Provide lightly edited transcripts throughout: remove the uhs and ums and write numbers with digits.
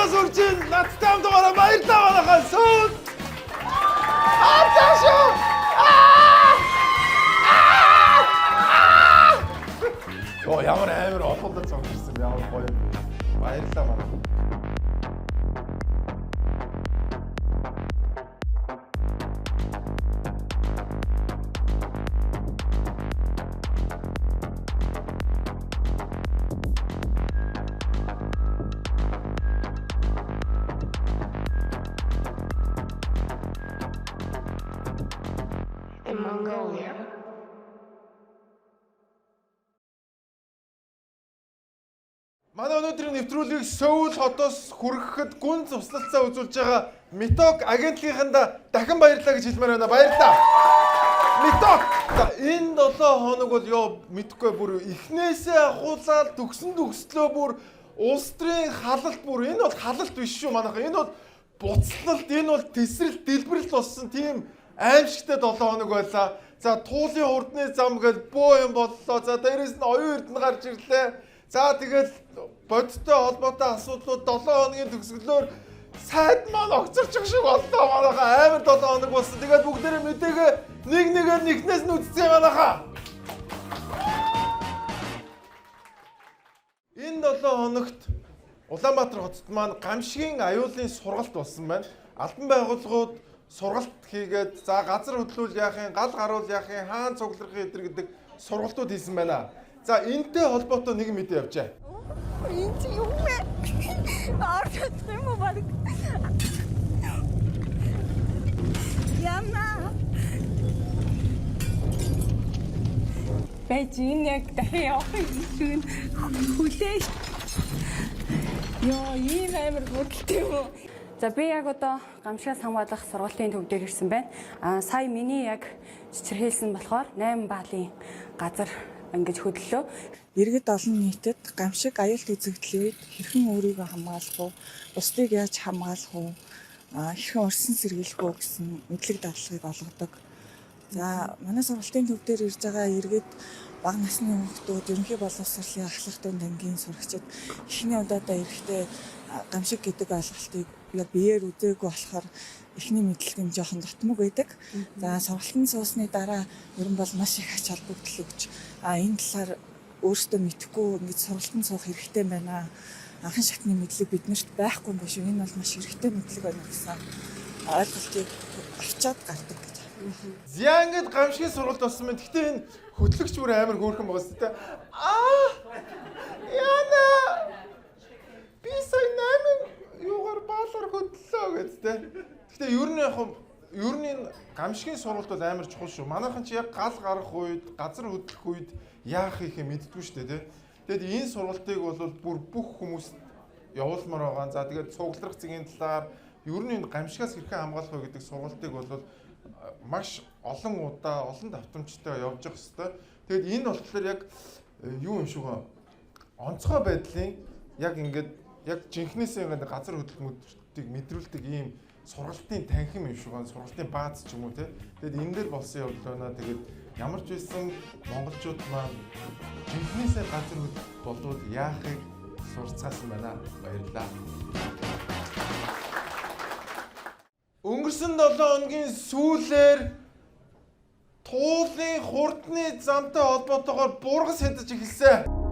Надаас үржин надтай хамтаараа баярлалаа манайхаа сүүл. Таашаа. Оо ямар амар олондоо цогцсон ямар гоё. Баярлалаа манайхаа. In Mongolia. Манай өнөөдрийн нэвтрүүлгийг Сөүл хотоос хүрэхэд гүн цуслалцаа үзүүлж байгаа Меток агентлагийнханд дахин баярлалаа гэж хэлмээр байна. Баярлалаа. Меток. Энэ 7 хоног бол ёо мэдхгүй бүр эхнээсээ ахуулаад төгслөө бүр улс төрийн халалт бүр энэ бол халалт биш шүү манайхаа. Энэ бол буцлалт, энэ бол тесрэлт, дэлбэрэлт болсон тийм аимшигтай 7 хоног байлаа. За туулын хурдны зам гэж бөө юм боллоо. За дээрээс нь оюун эрдэнэ гарч ирлээ. За тэгэл бодиттой холбоотой асуудлууд 7 хоногийн төгсгөлөөр сайд маань огцорчих шиг боллоо манайхаа. Амар 7 хоног болсон. Тэгээд бүгдээрээ мэдээгээ нэгээр нэгнээс нь үздсэн манайхаа. Энэ 7 хоногт Улаанбаатар хотод маань гамшигын аюулын сургалт болсон байна. Албан байгууллагууд сургалт хийгээд за газар хөдлүүл яахын, гал гаруул яахын, хаан цуглархын эдэр гэдэг сургалтууд хийсэн байна. За энэтэй холбоотой нэг мэдээ явжээ. Энэ чи юу вэ? Арчсан юм уу баг? Яна. Бэжин яг дахин явахыг шүүн хүлээж. Йоо, ийм амар хөдөлтэй юм уу? За би яг одоо гамшигаас хамгаалах сургалтын төв дээр ирсэн байна. Сая миний яг чичирхийлсэн болохоор 8 баалын газар ингэж хөдлөлөө. Иргэд олон нийтэд гамшиг аюулт үзэгдлийн үед хэрхэн өөрийгөө хамгаалах уу, бусдыг яаж хамгаалах уу, хэрхэн өрсөн сэргийлэх үү гэсэн мэдлэг дадлагыг олгодог. За манай сургалтын төв дээр ирж байгаа иргэд бага насны хүүхдүүд, ерөнхий боловсролын ахлагтай дангийн сурагчид эхний удаадаа ирэхдээ гамшиг гэдэг ойлголтыг яг биеэр үзээгүй болохоор эхний мэдлэг нь жоохон дотмог байдаг. За сургалтын суусны дараа ер нь бол маш их ач холбогдол өгч энэ талаар өөртөө мэдхгүй ингэж сургалтын суух хэрэгтэй байна. Анхан шатны мэдлэг биднэрт байхгүй юм биш үү? Энэ бол маш хэрэгтэй мэдлэг байна гэсэн ойлголтыг авчаад гардаг гэж. Зя ингэж гамшигын сургалт болсон байна. Гэхдээ энэ хөтлөгч бүр амар хөөрхөн байгаа зү тэ. Яна. Би сая 8 юугаар баалаар хөдлөө гэжтэй. Гэхдээ ер нь гамшигын сургалт бол амар чухал шүү. Манайхан чи яг гал гарах үед, газар хөдлөх үед яах ихэ мэддгүй шүү дээ, тэ. Тэгэд энэ сургалтыг бол бүр бүх хүмүүс явуулмаар байгаа. За тэгээд цугларах зэгийн талаар ер нь энэ гамшигаас хэрхэн хамгаалах вэ гэдэг сургалтыг бол маш олон удаа, олон давтамжтай явж явах хэрэгтэй. Тэгэд энэ болохоор яг юу юм шиг гоо онцгой байдлын яг ингээд яг жинхнээсээ ингээд газар хөдлөлтүүдийг мэдрүүлдэг ийм сургалтын танхим юм шиг гоо сургалтын бааз ч юм уу те. Тэгэд энэ дээр болсон явдал байна. Тэгээд ямар ч байсан монголчууд маань жинхнээсээ газар хөдлөлт болоод яахыг сурцгаасан байна. Баярлалаа. Өнгөрсөн 7 хоногийн сүүлээр туулын хурдны замтай холбоотойгоор бургас хядаж эхэлсэн.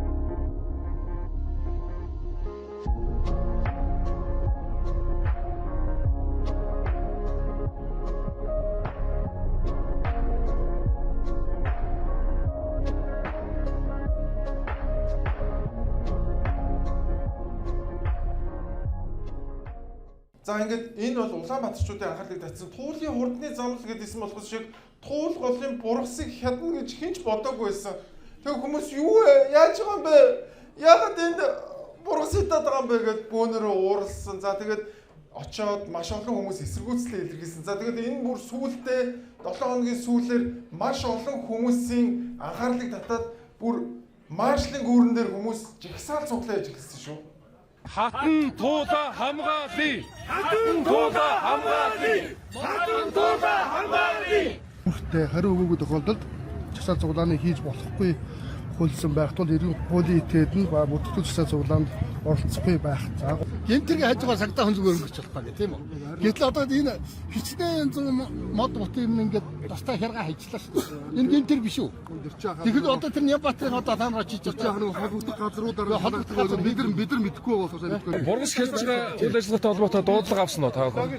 За ингээд энэ бол Улаанбаатарчуудын анхаарлыг татсан туулын хурдны зам л гэдээсэн болохос шиг туул голын бургасыг хядна гэж хинч бодоогүй байсан. Тэг хүмүүс юу вэ? Яаж байгаа юм бэ? Яагаад энэ бургас хятад байгаа юм бэ гэд бөөнөрөө ууралсан. За тэгээд очоод маш олон хүмүүс эсэргүүцлээ илэрхийлсэн. За тэгээд энэ бүр сүүлдээ 7 хоногийн сүүлээр маш олон хүмүүсийн анхаарлыг татаад бүр маршлын гүүрэн дээр хүмүүс жигсаал цуглаа яж эхэлсэн шүү. Хатан туула хамгаалъя. Хатан туула хамгаалъя. Хатан туула хамгаалъя. Өөртөө хариу өгөөгүй тохиолдолд жагсаал цуглааны хийж болохгүй хөлсөн байх тул эрүүл хуулийн этгээд нь ба бүртгэгдэл засаг цуглаанд оролцохгүй байх. За гэмтэргийн хажуугаар сагдаа хүн зүгээр өнгөрч болох байх тийм үү. Гэтэл одоо энэ хичнээн мод бутын ингээд тастай хяргаа хайчлаа шүү дээ. Энэ гэмтэр биш үү? Тэгэхээр одоо тэр Нямбатрын одоо та нараа чиж байгаа нэг холбогдох газруудаар бид нар мэдэхгүй байгаа болохоос Бургас хэлж байгаа үйл ажиллагаатай холбоотой дуудлага авсан уу та бүхэн?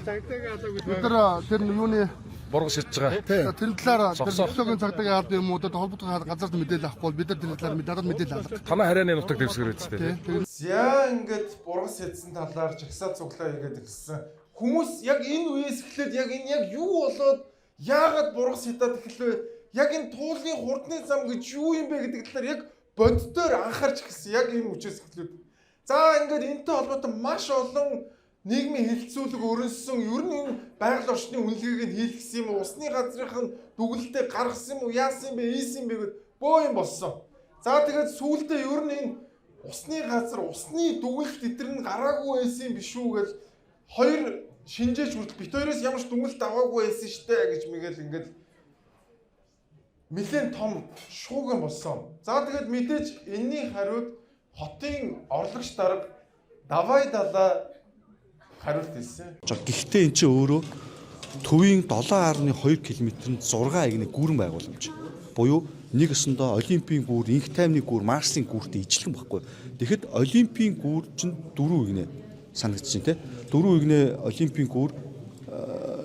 бид нар тэр юуны Бургас хэлж байгаа. тэр талаар тэр зөвлөгийн цагдаагийн ард юм уу холбогдох газарт мэдээлэл авахгүй бол бид нар тэр талаар надад мэдээлэл авах. Танай харьяаны нутаг дэвсгэр үстэй. За ингээд бургас хэлсэн талаар жагсаа цуглаа игээд ирсэн. Хүмүүс яг энэ үеэс эхлээд яг энэ яг юу болоод яагаад бургас хятад эхлэв? Яг энэ туулын хурдны зам гэж юу юм бэ гэдэг талаар яг боддоор анхаарч эхэлсэн. Яг энэ үчээс эхлээд. За ингээд энэтэй холбоотой маш олон нийгмийн хилцүүлэг өрнөсөн ер нь энэ байгаль орчны үнэлгээг нь хийлгэсэн юм уу? Усны газрынх нь дүгэлтэд гаргасан юм уу? Яасан юм бэ? Ийсэн юм бэ гэд бөө юм болсон. За тэгээд сүүлдээ ер нь энэ усны газар, усны дүгэлт эдгээр нь гараагүй байсан юм биш үү гэж хоёр шинжээч хүртэл бит хоёроос ямар ч дүгэлт аваагүй байсан штэ гэж мэгэл ингээд нэлээд том шууган болсон. За тэгээд мэдээж энэний хариуд хотын орлогч дарга давай далаа хариулт хэлсэн. Гэхдээ эн чинь өөрөө төвийн 7.2 км-нд 6 агны гүүрэн байгууламж. Буюу нэг өсөндөө олимпийн гүүр, инх таймны гүүр, марсын гүүртэй ижилхэн баггүй. Тэгэхэд олимпийн гүүр чинь 4 игнэ санагдаж байна те. 4 игнэ олимпийн гүүр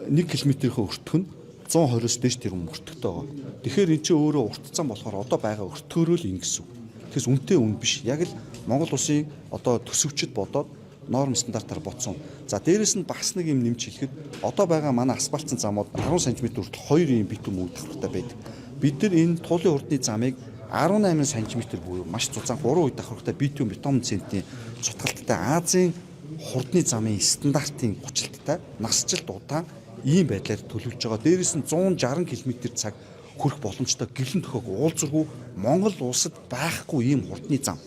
1 км-ийн өртөх нь 120-оос дээш тэрбум өртөгтэй байгаа. Тэгэхээр эн чинь өөрөө урт зам болохоор одоо байгаа өртгөөрөө л ингэсэн. Тэгээс үнэтэй үн биш. Яг л Монгол улсын одоо төсөвчд бодоод норм стандартаар ботсон. За дээрэс нь бас нэг юм нэмж хэлэхэд одоо байгаа манай асфальтсан замууд 10 см хүртэл 2 юм битүүм үүдэлтэй байдаг. Бид нар энэ туулын хурдны замыг 18 см буюу маш зузаан 3 үед давхрахтай битүүм бетон центний цутгалттай Азийн хурдны замын стандартын гучлалттай насжилт удаан ийм байдлаар төлөвлөж байгаа. Дээрээс нь 160 км/цаг хүрэх боломжтой гэлэн төхөг уулзраггүй Монгол улсад байхгүй ийм хурдны зам.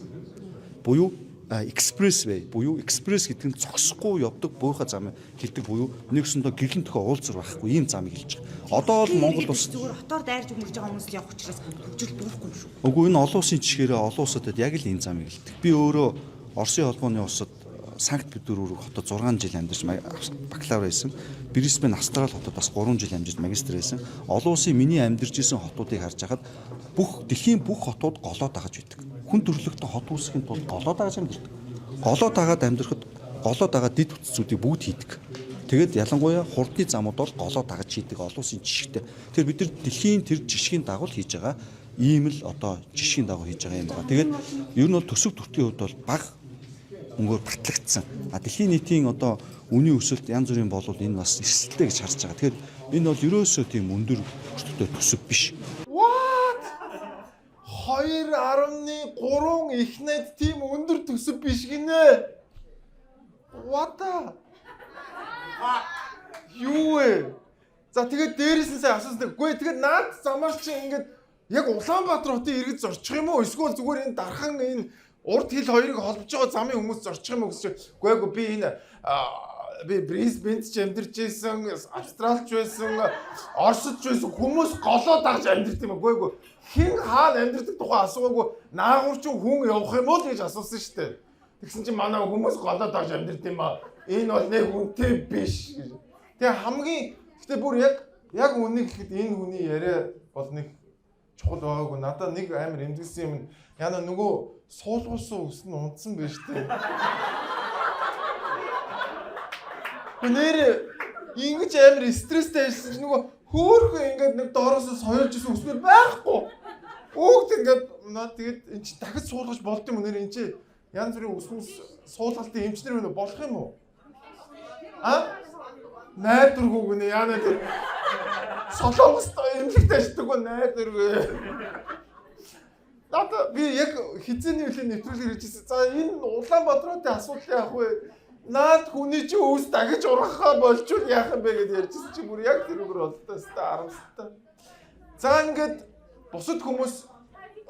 Буюу экспрессвей буюу экспресс гэдэг нь зогсохгүй явдаг буйхаа зам хэлдэг буюу нэгсэндээ гэлэн төхөө уулзар байхгүй ийм замыг хэлж байгаа. Одоо бол Монгол улс зүгээр хотоор дайрж өнгөрж байгаа хүмүүс л явах учраас хөгжил буухгүй юм шүү. Үгүй энэ олон улсын жишгээрээ олон улсуудад яг л энэ замыг хэлдэг. Би өөрөө Оросын холбооны улсад Санкт Петербург хотод 6 жил амьдарч бакалавр хийсэн. Брисбен Австрали хотод бас 3 жил амьдарч магистр хийсэн. Олон улсын миний амьдарч исэн хотуудыг харж байхад дэлхийн бүх хотууд голоо дагаж байдаг. Хүн төрөлхтөн хот үүсгэхийн тулд голоо дагаж амьдардаг. Голоо дагаад амьдрахад голоо дагаад дэд бүтцүүдийг бүгд хийдэг. Тэгээд ялангуяа хурдны замууд бол голоо дагаж хийдэг олон улсын жишгтэй. Тэгэхээр бид нар дэлхийн тэр жишгийн дагуу хийж байгаа ийм л одоо жишгийн дагуу хийж байгаа юм байна. Тэгээд ер нь бол төсөв төртгийн хувьд бол бага өнгөөр батлагдсан. Дэлхийн нийтийн одоо үнийн өсөлт янз бүрийн болвол энэ бас эрсдэлтэй гэж харж байгаа. Тэгэхээр энэ бол ерөөсөө тийм өндөр өртөгтэй төсөв биш. 2.3 ихнээд тийм өндөр төсөв биш гинэ. What? Юу вэ? За тэгээд дээрээс нь сайн асуусан. Үгүй тэгээд наад замаар чи ингээд яг Улаанбаатар хотын иргэд зорчих юм уу? Эсвэл зүгээр энэ дархан энэ урд хил хоёрыг холбож байгаа замын хүмүүс зорчих юм уу гэж. Үгүй би энэ би Брисбенд ч амьдарч байсан, Австралч байсан, Оросч байсан хүмүүс голоо дагж амьдарч юм. Үгүй хин хаана амьдардаг тухай асуугаагүй наагур ч хүн явах юм уу гэж асуусан шүү дээ. Тэгсэн чинь манай хүмүүс голоо дагж амьдарч юм аа. Энэ бол нэг үнэтэй биш гэж. Тэгээ хамгийн гэтээ бүр яг үнийг гэхэд энэ хүний яриа бол нэг чухал байгаагүй. Надад нэг амар эмзэгсэн юм. Яна нөгөө суулгуулсан ус нь унтсан байж тээ. Нэр ингэж амар стресстэй ажилласан чинь нөгөө хөөхөн ингээд нэг доороос соёолж исэн үснээр байхгүй. Өөгд ингээд наа тэгээд эн чинь дахиж суулгаж болд юм нэр эн чинь янз бүрийн үснээс суулгалтын эмчнэр өнө болох юм уу? Найдваргүй гэнэ яана тэр солонгостой эмнэлэгтэй ажилладаг гоо найдваргүй. Надаа би яг хизээний үеийн нэвтрүүлгээр хийжсэн. За энэ Улаанбаатарын асуудал яах вэ? Наад хүний чи өвс дахиж ургахаа болчвол яах юм бэ гэж ярьжсэн чи бүр яг тэр үгээр болтой өстой арамстай. За ингээд бусад хүмүүс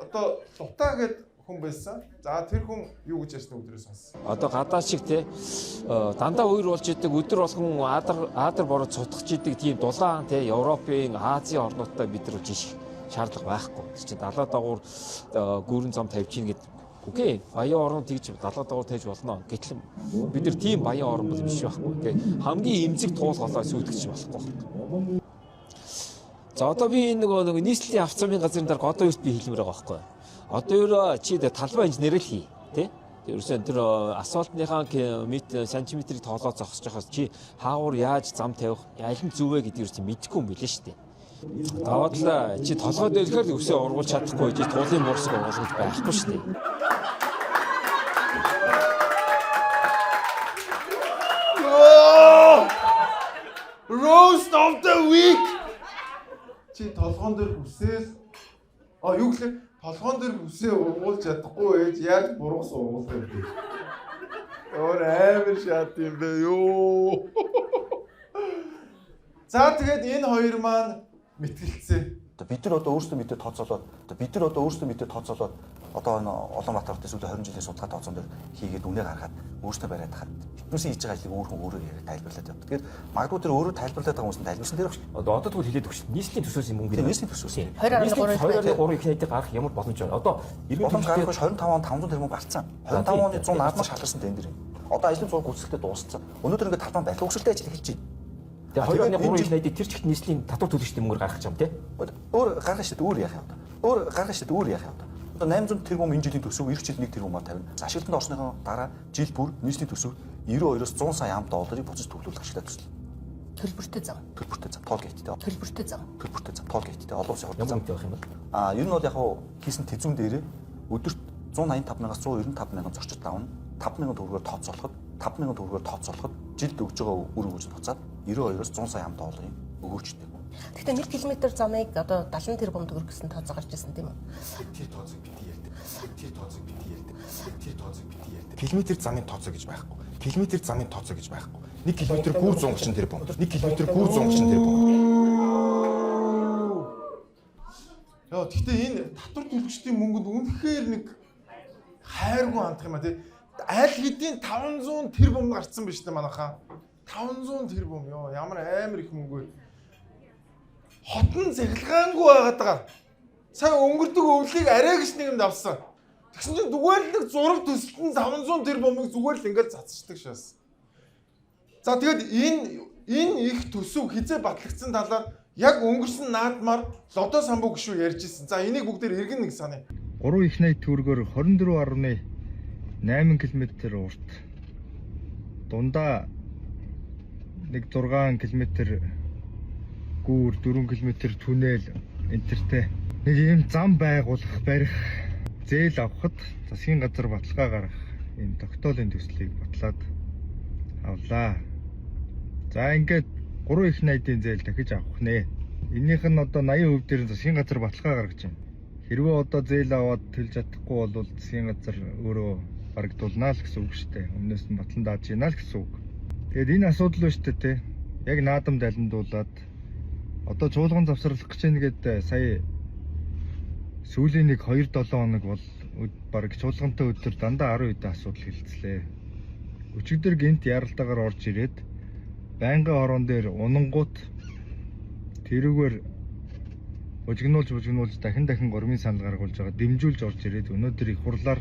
одоо дутаа гэд хүн байсан. За тэр хүн юу гэж ярьсан өдрөөс сонс. Одоо гадаа шиг те дандаа үер болж идэг өдөр болгон аадар бороо цутгаж идэг тийм дулаан те Европын Азийн орнуудтай бид нар жишг шаардлага байхгүй. Чи далаа дагуур гүүрэн зам тавьж ийн гэдэг. Окей, баян орон тэгж далаа дагуур тавьж болно. Гэтэл бид нар тийм баян орон бол биш байхгүй. Тэгээ хамгийн эмзэг туулгалаа сүйтгэж болохгүй. За одоо би нөгөө нийслэлийн авц замын газрын дарга одоо юуст би хэлмээр байгаа байхгүй. Одоо юу чи талбай инженер л хий, тий? Ерөөсөн тэр асфальтныхаа сантиметрийг тоолоод зогсож байхаас чи хаагуур яаж зам тавих, аль нь зүв вэ гэдгийг чи мэдэхгүй юм билээ шүү дээ. Даваад л чи толгойд ирэхээр өсөө ургуулж чадахгүй чи туулын муурсыг ургуулж байхгүй шүү дээ. Roast of the week. Чи толгоон дээр хүсээс юу гэлээ толгоон дээр хүсээ ургуулж чадахгүй ээж яаж бургас ургуулах юм бэ? Өөр амар шат юм бэ ёо. За тэгээд энэ хоёр маань мэтгэлцээ. Бид нар одоо өөрсдөө мэдээ тооцоолоод одоо энэ Улаанбаатар хотын сүүлийн 20 жилийн судалгаа тооцоон дээр хийгээд үнэ гаргаад өөрсдөө бариад хаад хитнүүсийн хийж байгаа ажлыг өөрөө яриад тайлбарлаад явдаг. Тэгэхээр магадгүй тэр өөрөө тайлбарлаад байгаа хүмүүс нь тайлбарсан дээр багш. Одоо тэгвэл хэлээд өгч. Нийслэлийн төсөөс юм уу? Нийслэлийн төсөөс. 2.3 их найдыг гарах ямар боломж байна? Одоо боломж гарах биш 25 онд 500 тэрбум гарцсан. 25 оны 100 наадмаар шалгарсан тендер юм. Одоо ажлын зураг гүйцэтгэлтэй дууссан. Өнөөдөр ингээд талбай байрлал өгсөлтэй ажил эхэлж байна. Тэгээ 2.3 их найдыг тэр чигт нийслэлийн татвар төлөгчтэй мөнгөөр гаргах юм тий? Өөр гаргах шүү дээ өөр яах юм. Өөр гаргах шүү дээ өөр яах юм. Одоо 800 тэрбум энэ жилийн төсөв 90 жилд 1 тэрбумаар тавина. Ашиглалтанд орсныхоо дараа жил бүр нийслэлийн төсөв 92-оос 100 сая ам долларыг буцаж төвлөрүүлэх ашиглалтаа төсөл. Төлбөртэй зам. Тоол гэгттэй. Төлбөртэй зам. Тоол гэгттэй. Олон улсын Ямар зам тавих юм бэ? Ер нь бол яг хийсэн тэзүүн дээрээ өдөрт 185-аас 195 мянган зорчид давна. 5,000 төгрөгөөр тооцоолоход жилд өгж байгаа үр өгөөж буцаад 92-оос 100 сая ам долларын өгөөчтэй. Гэхдээ 1 км замыг одоо 70 тэрбум төгрөг гэсэн тооцоо гарч ирсэн тийм үү? Тэр тооцоог бити ярьдаг. Километр замын тооцоо гэж байхгүй. Километр замын тооцоо гэж байхгүй. 1 км гүр 130 тэрбум. 1 км гүр 130 тэрбум. Яа, гэхдээ энэ татвар төлөгчдийн мөнгөнд үнэхээр нэг хайргүй хандах юм а тий. Аль хэдийн 500 тэрбум гарцсан биз дээ манайхаа. 500 тэрбум ёо ямар амар их мөнгө вэ. Хотон цахилгаангүй байгаад байгаа. Сайн өнгөрдөг өвлийг арай гэж нэг юм давсан. Тэгсэн чинь зүгээр л нэг зураг төсөлтөнд 500 тэрбумыг зүгээр л ингээд цацчихдаг шээс. За тэгээд энэ их төсөв хизээ батлагдсан талаар яг өнгөрсөн наадмаар лодо самбуу гişүү ярьж ирсэн. За энийг бүгдээр иргэн нэг санаа. 3 их найд төгрөгөөр 24.8 км урт. Дундаа нэг 6 км гүүр 4 км түнэл энтертэй. Нэг ийм зам байгуулах, барих, зээл авахд засгийн газар баталгаа гаргах ийм тогтоолын төслийг батлаад авлаа. За ингээд 3 их найдын зээл дахиж авах нэ. Энийх нь одоо 80% дээр засгийн газар баталгаа гаргаж байна. Хэрвээ одоо зээл аваад төлж чадахгүй бол засгийн газар өөрөө барагдуулнаа л гэсэн үг шүү дээ. Өмнөөс нь батлан дааж гинэ л гэсэн үг. Тэгээд энэ асуудал ба шүү дээ те. Яг наадам далиндуулаад одоо чуулган завсарлах гэж нэгэд сая сүүлийн нэг 2-7 хоног бол баг чуулгантай өдөр дандаа 10 үдэ асуудал хилцлээ. Өчигдөр гинт яралтаагаар орж ирээд байнгын хорон дээр унангууд тэрүүгээр бужигнуулж дахин гормын санал гаргуулж байгаа дэмжүүлж орж ирээд өнөөдөр их хурлаар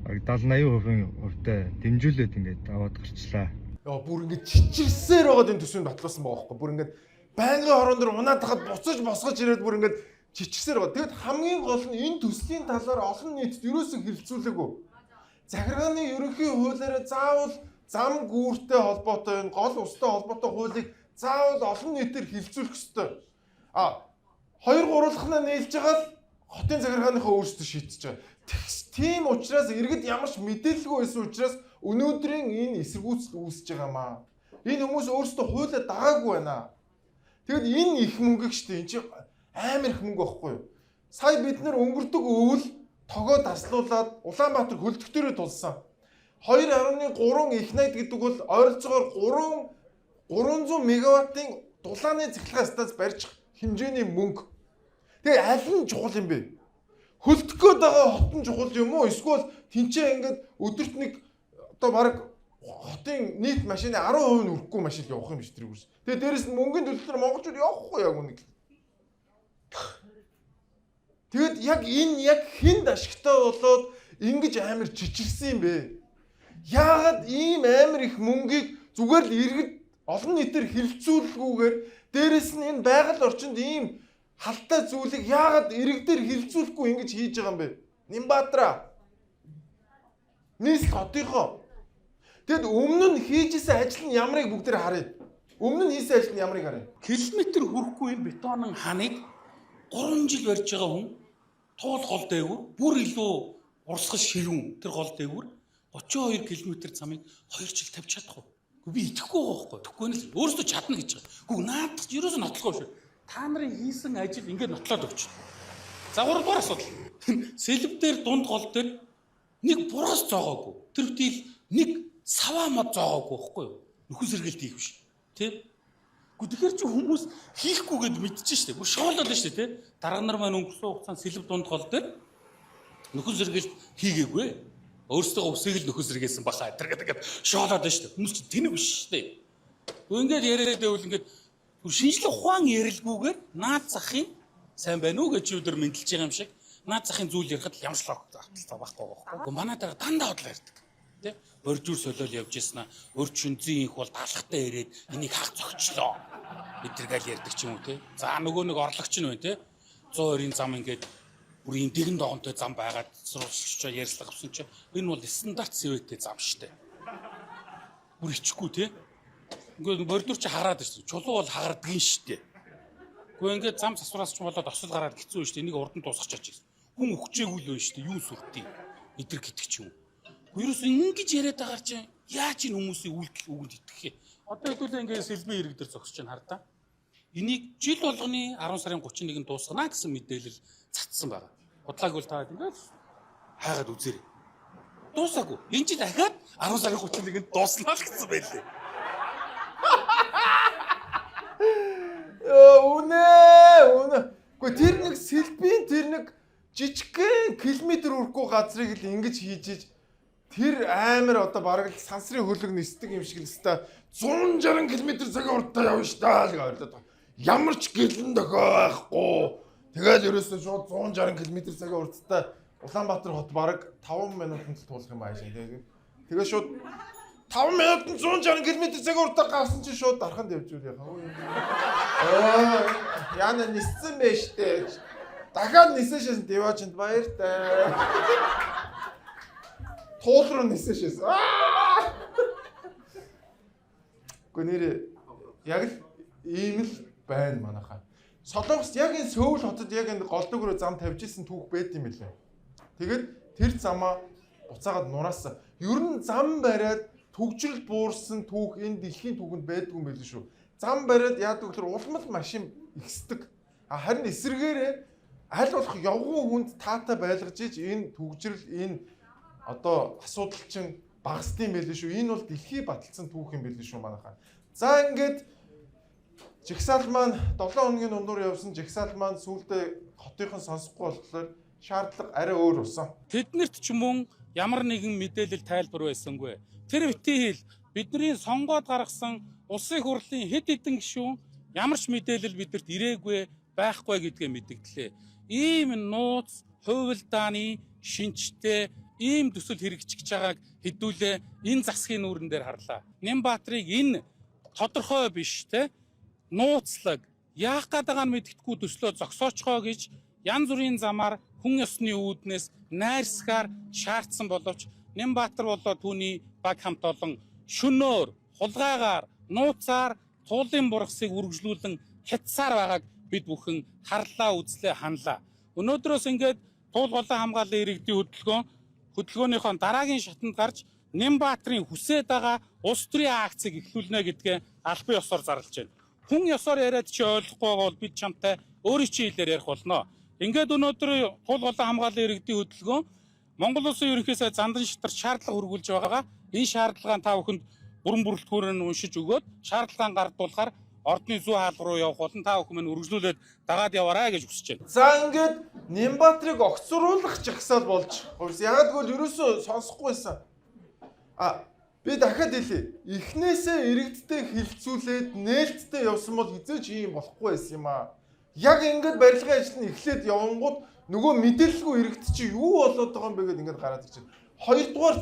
70-80% хувьтай дэмжүүлээд ингээд аваад гарчлаа. Яа бүр ингээд чичирсээр байгаад энэ төсвийг батлуулсан байгаа байхгүй. Бүр ингээд байнгын хорон дээр унаад хахад буцаж босгож ирээд бүр ингээд чичирсээр байгаа. Тэгэд хамгийн гол нь энэ төслийн талаар олон нийтэд ерөөсөө хэлэлцүүлээгүй. Захиргааны ерөнхий хуулиараа заавал зам гүүртэй холбоотой энэ гол устай холбоотой хуулийг заавал олон нийтээр хэлэлцүүлэх ёстой. 2-3-лахнаа нээлж байгаа л хотын захиргааныхаа өөрсдөө шийдэж байгаа. Тийм учраас иргэд ямар ч мэдээлэлгүй байсан учраас өнөөдрийн энэ эсэргүүцэл үүсэж байгаамаа. Энэ хүмүүс өөрсдөө хуулиа дагаагүй байна. Тэгэд энэ их мөнгө штэ энэ чи амар их мөнгө байхгүй юу? Сая бид нэр өнгөрдөг өвөл тогоо таслуулаад Улаанбаатар хөлдөгтөрөө тулсан. 2.3 их найд гэдэг бол ойролцоогоор 300 мегаваттын дулааны цахилгаан станц барьж хэмжээний мөнгө. Тэгээ аль нь чухал юм бэ? Хөлдөх гээд байгаа хот нь чухал юм уу? Эсвэл тэнцээ ингээд өдөрт нэг одоо баг хотын нийт машины 10% нь өрөхгүй машин явах юм биш тэр үгүйс. Тэгээ дээрэс нь мөнгөний төлөлтөөр монголчууд явахгүй яг үнэ. Тэгэд яг хинд ашигтай болоод ингэж амар чичирсэн юм бэ? Яагаад ийм амар их мөнгийг зүгээр л иргэд олон нийтээр хилцүүлгүүгээр дээрэс нь энэ байгаль орчинд ийм халтай зүйлийг яагаад иргэдээр хилцүүлэхгүй ингэж хийж байгаа юм бэ? Нимбаатара. Нийс хотынхоо. Тэгэд өмнө нь хийжсэн ажил нь ямрыг бүгдээр харъя. Өмнө нь хийсэн ажил нь ямрыг харъя. Километр хүрэхгүй энэ бетонын ханыг 3 жил барьж байгаа хүн туул гол дээгүүр бүр илүү урсгал ширүүн тэр гол дээгүүр 32 км замыг 2 жил тавьж чадахгүй. Би итгэхгүй байгаа байхгүй. Тэгэхгүй нь л өөрөөсөө чадна гэж байгаа. Гүг наадах ерөөсөө нотлохгүй шүү. Та нарын хийсэн ажил ингээд нотлоод өгч. За 3 дугаар асуудал. Сэлб дээр дунд гол дээр нэг бураас зоогоогүй. Тэр хөтөл нэг саваа мод зоогоогүй байхгүй юу? Нөхөн сэргэлт хийх биш. Тэ? Гү тэгэхээр чи хүмүүс хийхгүйгээд мэдчихэж штэ. Бүр шоолоод штэ тэ. Дарга нар маань өнгөрсөн хугацаанд сэлб дунд гол дээр нөхөн сэргэлт хийгээгүй. Өөрсдөө усыг л нөхөн сэргээсэн баха. Тэр гэдэг шоолоод штэ. Хүмүүс чи тэнэг биш штэ. Гү ингээд яриад байвал ингээд шинжлэх ухаан ярилгүйгээр наад захын сайн байна уу гэж өдөр мэдлж байгаа юм шиг наад захын зүйл ярихад ямар ч логик байхгүй байхгүй. Манай дараа дандаа бодлоо ярьдаг. Тэ? Боржуур солиол явж яснаа өрчин зин их бол даалхтай ирээд энийг хах зогчлоо. Эдэргээл ярьдаг ч юм уу те. За нөгөө нэг орлогч нь байна те. 120-ийн зам ингээд бүрийн дэгэн доонтой зам байгаад сурвалжлж ярьслага авсан чинь энэ бол стандарт сэвэтэй зам штэ. Бүр ичихгүй те. Ингээд бордуур чи хараад шүү. Чулуу бол хагардгийн штэ. Гэхдээ ингээд зам засвараас ч болоод осол гараад хэцүү штэ. Энийг урд нь дуусгачаач гэсэн. Хүн өгчээгүй л байна штэ. Юу сүртий. Эдэр гитг ч юм. Ерөөс ингэж яриад байгаа чинь яаж энэ хүмүүсийн үйлдэл үгэнд итгэх юм. Одоо хэдүүлээ ингээд сэлбэн ирэг дээр зогсож байна хардаа. Энийг жил болгоны 10 сарын 31-нд дуусгана гэсэн мэдээлэл цацсан байна. Бодлоог бол таад ингээд хайгаад үзээрэй. Дуусаагүй. Энэ жил дахиад 10 сарын 31-нд дуусна л гэсэн байлээ. Үнэ. Гэхдээ тэр нэг сэлбийн тэр нэг жижигхэн километр өрөхгүй газрыг л ингэж хийж тэр амар одоо бараг л сансрын хөлөг нисдэг юм шиг л өстой 160 км/цаг уртаа явна штаа л говорлоо. Ямар ч гэлэн дохоо байхгүй. Тэгэл ерөөсөө шууд 160 км/цаг уртаа Улаанбаатар хот бараг 5 минутанд л туулах юм аашаа тийм. Тэгээ шууд 5 минутанд 160 км/цаг уртаа гарсан чинь шууд дарханд явж үл яхаа. Яна ниссэн бэ штэ. Дахиад нисэшээс диваачнд баяртай. Туул руу нисэшээс. Гэхдээ нэр яг л ийм л байна манайхаа. Солонгост яг энэ Сөүл хотод яг энэ голдог руу зам тавьж исэн түүх байт юм билээ. Тэгээд тэр замаа буцаагаад нураасан. Ер нь зам бариад төгжрөл буурсан түүх энэ дэлхийн түүхэнд байдгүй юм байл шүү. Зам бариад яадаг гэхээр улмал машин ихсдэг. Харин эсэргээрээ аль болох явган хүнд таатай байлгаж иж энэ төгжрөл энэ одоо асуудал чинь багасдсан байл шүү. Энэ бол дэлхий баталсан түүх юм байл шүү манайхаа. За ингээд жигсаал маань 7 хоногийн дундуур явсан жигсаал маань сүүлдээ хотынхон сонсохгүй болохоор шаардлага арай өөр болсон. Тэднэрт ч мөн ямар нэгэн мэдээлэл тайлбар байсангүй. Тэр битгий хэл бидний сонгоод гаргасан улсын хурлын хэд хэдэн гишүүн ямар ч мэдээлэл бидэрт ирээгүй байхгүй гэдгээ мэдгдлээ. Ийм нууц, хувилдааны, шинжтэй ийм төсөл хэрэгжиж байгааг хэдүүлээ энэ засгийн нүүрэн дээр харлаа. Нимбаатрыг энэ тодорхой биш те нууцлаг яах гэдэг нь мэддэхгүй төслөө зогсоочгоо гэж янз бүрийн замаар хүн ёсны үүднээс найрсгаар шаардсан боловч Нимбаатар болоо түүний баг хамт олон шөнөөр, хулгайгаар, нууцаар туулын бургасыг үргэлжлүүлэн хятсаар байгааг бид бүхэн харлаа, үзлээ, ханлаа. Өнөөдрөөс ингээд туул голын хамгааллын иргэдийн хөдөлгөөнийхөө дараагийн шатанд гарч Нимбаатрын хүсээд байгаа улс төрийн акцийг эхлүүлнэ гэдгээ албан ёсоор зарлаж байна. Хүн ёсоор яриад чи ойлгохгүй бол бид чамтай өөрийн чинь хэлээр ярих болно. Ингээд өнөөдөр туул голын хамгааллын иргэдийн хөдөлгөөн Монгол Улсын ерөнхий сайд зандан шатарч шаардлага хөрвүүлж байгаа. Энэ шаардлагаа та бүхэнд бүрэн бүрэлдэхүүнээр уншиж өгөөд шаардлагаан гардуулахаар ордны зүй хаалга руу явах болон та бүхэн үргэлжлүүлээд дагаад яваарай гэж хүсэж байна. За ингээд Нимбаатрыг огцруулах жагсаал болж. Ягаад гэвэл ерөөсөө сонсохгүй байсан. Би дахиад хэлье. Эхнээсээ иргэдтэй хилцүүлээд нээлттэй явсан бол хизээч ийм болохгүй байсан юм аа. Яг ингээд барилгын ажил нь эхлээд явангууд Нөгөө мэдээлэлгүй иргэд чи юу болоод байгаа юм бэ гэдээ ингээд гараад ирчихэ. Хоёрдугаар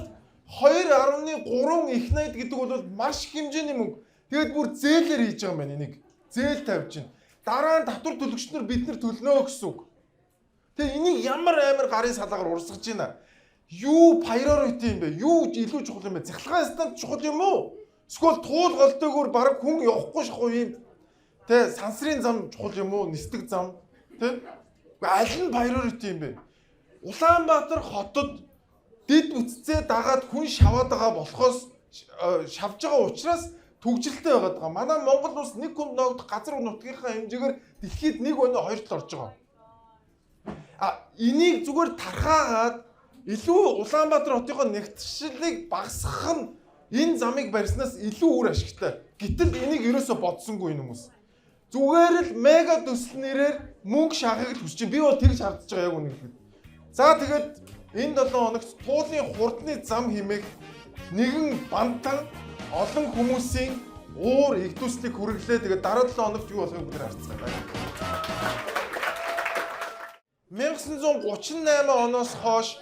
2.3 их найд гэдэг бол маш их хэмжээний мөнгө. Тэгээд бүр зээлээр хийж байгаа юм байна энийг. Зээл тавьж байна. Дараа нь татвар төлөгчнөр бид нар төлнө гэсэн үг. Тэгээ энийг ямар амар гарын салаагаар урсгаж байна. Юу priority юм бэ? Юу илүү чухал юм бэ? Цахилгаан стандарт чухал юм уу? Эсвэл туул голтойгоор баг хүн явахгүй шахуу юм. Тэ сансрын зам чухал юм уу? Нисдэг зам. Тэ? Аль нь priority юм бэ? Улаанбаатар хотод дид үтцээ дагаад хүн шаваад байгаа болохоос шавж байгаа учраас төгжилтэй байгаад байгаа. Манай Монгол улс нэг хүн ногдох газар нутгийнхаа хэмжээгээр дэлхийд 1 өнөө 2 тал орж байгаа. Энийг зүгээр тархаагаад илүү Улаанбаатар хотынхоо нэгтшлийг багасгах нь энэ замыг барьснаас илүү үр ашигтай. Гэтэл энийг ерөөсө бодсонгүй энэ хүмүүс. Зүгээр л мега төсөл нэрээр мөнгө шахахыг хүсэж байна. Би бол тэгж хардж байгаа яг үнэ хэлбэл. За тэгээд энэ 7 хоногт туулын хурдны зам хэмээх нэгэн бантан олон хүмүүсийн уур игдүүслийг хүргэлээ. Тэгээд дараа 7 хоногт юу болохыг бид харцгаая. 1938 оноос хойш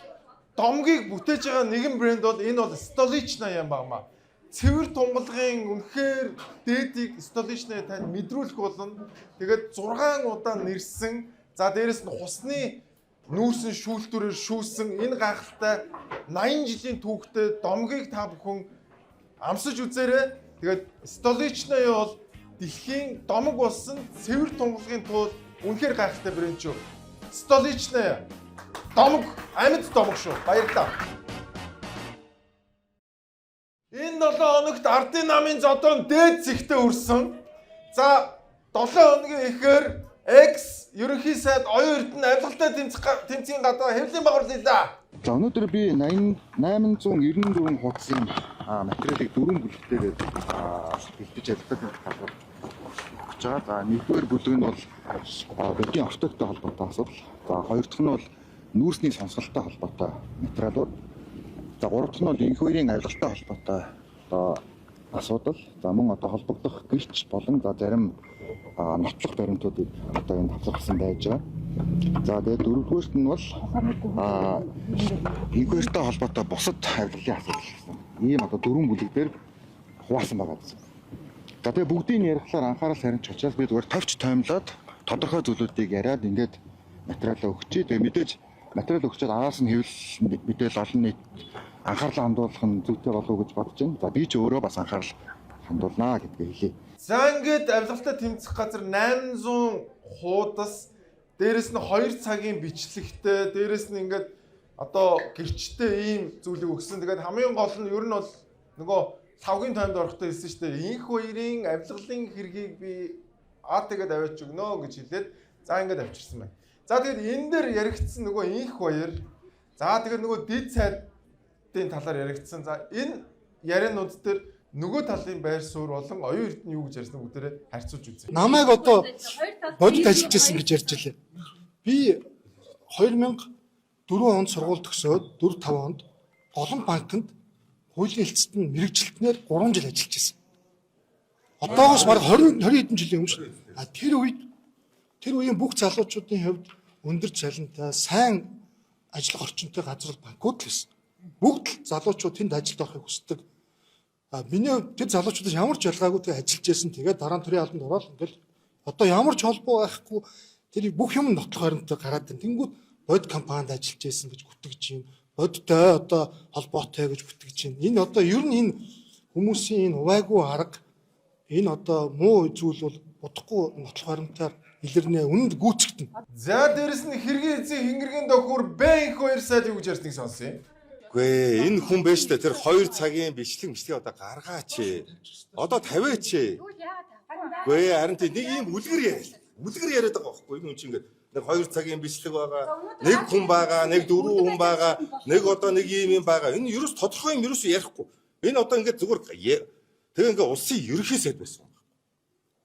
домгийг бүтээж байгаа нэгэн брэнд бол энэ бол Stolichna юм байна. Цэвэр тунгалгын үнэхээр дээдийг Stolichna тань мэдрүүлэх болно. Тэгээд 6 удаа нэрсэн. За дээрэс нь хусны нүүрсэн шүүлтүүрээр шүүсэн энэ гайхалтай 80 жилийн түүхтэй домгийг та бүхэн амсаж үзээрэй. Тэгээд Stolichna бол дэлхийн домог болсон цэвэр тунгалгын тул үнэхээр гайхалтай брэнд шүү. Stolichna домог амьд домог шүү. Баярлалаа. Энэ 7 хоногт ардын намын зодон дээд зэгтээ өрсөн. За 7 хоногийн эхээр X ерөнхий сайд оюун эрдэнэ авилгалтай тэмцээн гадаа хэвлэлийн байгууллаа. За өнөөдөр би 894 хуудсын материалыг 4 бүлэгтээр бэлдэж авилгалтай тэмцээн өгч байгаа. За нэгдүгээр бүлэг нь бол бэлгийн ортогтой холбоотой асуудал. За хоёр дахь нь бол нүүрсний сонсголтой холбоотой материалууд. За гурав дахь нь бол энх хоёрын авилгалтай холбоотой асуудал. За мөн холбогдох гэлч болон зарим нотлох баримтуудыг энэ тавцарсан байж байгаа. За тэгээд дөрөвдүгээрт нь бол энх хоёртой холбоотой бусад авилгалын асуудал гэсэн. Ийм 4 бүлэгдэр хуваасан байгаа гэсэн. За тэгээд бүгдийг ярихлаар анхаарал хариуч учраас би зүгээр товч таймлаад тодорхой зүйлүүдийг яриад ингээд материалаа өгчээ. Тэгээд мэдээж материал өгчөөд араас нь хэвлэл мэдээлэл олон нийт анхаарлаа хандуулах нь зүйтэй болов уу гэж бодож байна. За би ч өөрөө бас анхаарал хандуулнаа гэдгийг хэлье. За ингээд авилгалтай тэмцэх газар 800 хуудас, дээрэс нь 2 цагийн бичлэгтэй, дээрэс нь ингээд одоо гэрчтэй ийм зүйлийг өгсөн. Тэгээд хамгийн гол нь ер нь бол нөгөө савгийн таймд орохдоо хэлсэн шүү дээ. Энх хоёрын авилгалын хэргийг би тэгээд аваач өгнө гэж хэлээд за ингээд авчирсан байна. За тэгээд энэ дээр яригдсан нөгөө энх хоёр. За тэгээд нөгөө дид сайдын талаар яригдсан. За энэ ярианууд дээр нөгөө талын байр суурь болон оюун эрдэнэ юу гэж ярьсан бүгдээрээ харьцуулж үзье. Намайг одоо бодит ажиллаж ирсэн гэж ярьж илээ. Би 2004 онд сургууль төгсөөд 4-5 онд олон банкнд хуулийн хэлцэд нь мэрэгжилтнээр 3 жил ажиллаж ирсэн. Одоогоос бараг 20 хэдэн жилийн өмнө шүү. Тэр үеийн бүх залуучуудын хувьд өндөр цалинтай, сайн ажиллах орчинтой газар банкуд л байсан. Бүгд л залуучууд тэнд ажилд орохыг хүсдэг. Миний хувьд тэр залуучуудаас ямар ч ялгаагүй тэг ажиллаж байсан. Тэгээд дараа нь төрийн албанд ороод ингээл одоо ямар ч холбоо байхгүй тэр бүх юм нотлох хоримтой гараад байна. Тэнгүүд бод компанид ажиллаж байсан гэж бүтгэж юм. Бодтой одоо холбоотой гэж бүтгэж байна. Энэ одоо ер нь энэ хүмүүсийн энэ хувайгүй арга энэ одоо муу зүйл бол бодохгүй нотлох хоримтойар илэрнэ үнэнд гүйцэгдэн. За дээрэс нь хэргийн эзэн хингэргийн дохуур Б2 сайд юу гэж ярьсныг сонсъё. Гүй энэ хүн байж та тэр 2 цагийн бичлэг одоо гаргаач. Одоо тавиач. Гүй харин нэг юм үлгэр яриа. Үлгэр яриад байгаа байхгүй энэ хүн чинь ингээд нэг 2 цагийн бичлэг байгаа. Нэг хүн байгаа, нэг 4 хүн байгаа, нэг одоо нэг юм байгаа. Энэ ерөөс тодорхой юм ерөөс ярихгүй. Энэ одоо ингээд зүгээр тэгээ ингээд улсын ерөнхий сайд байсан.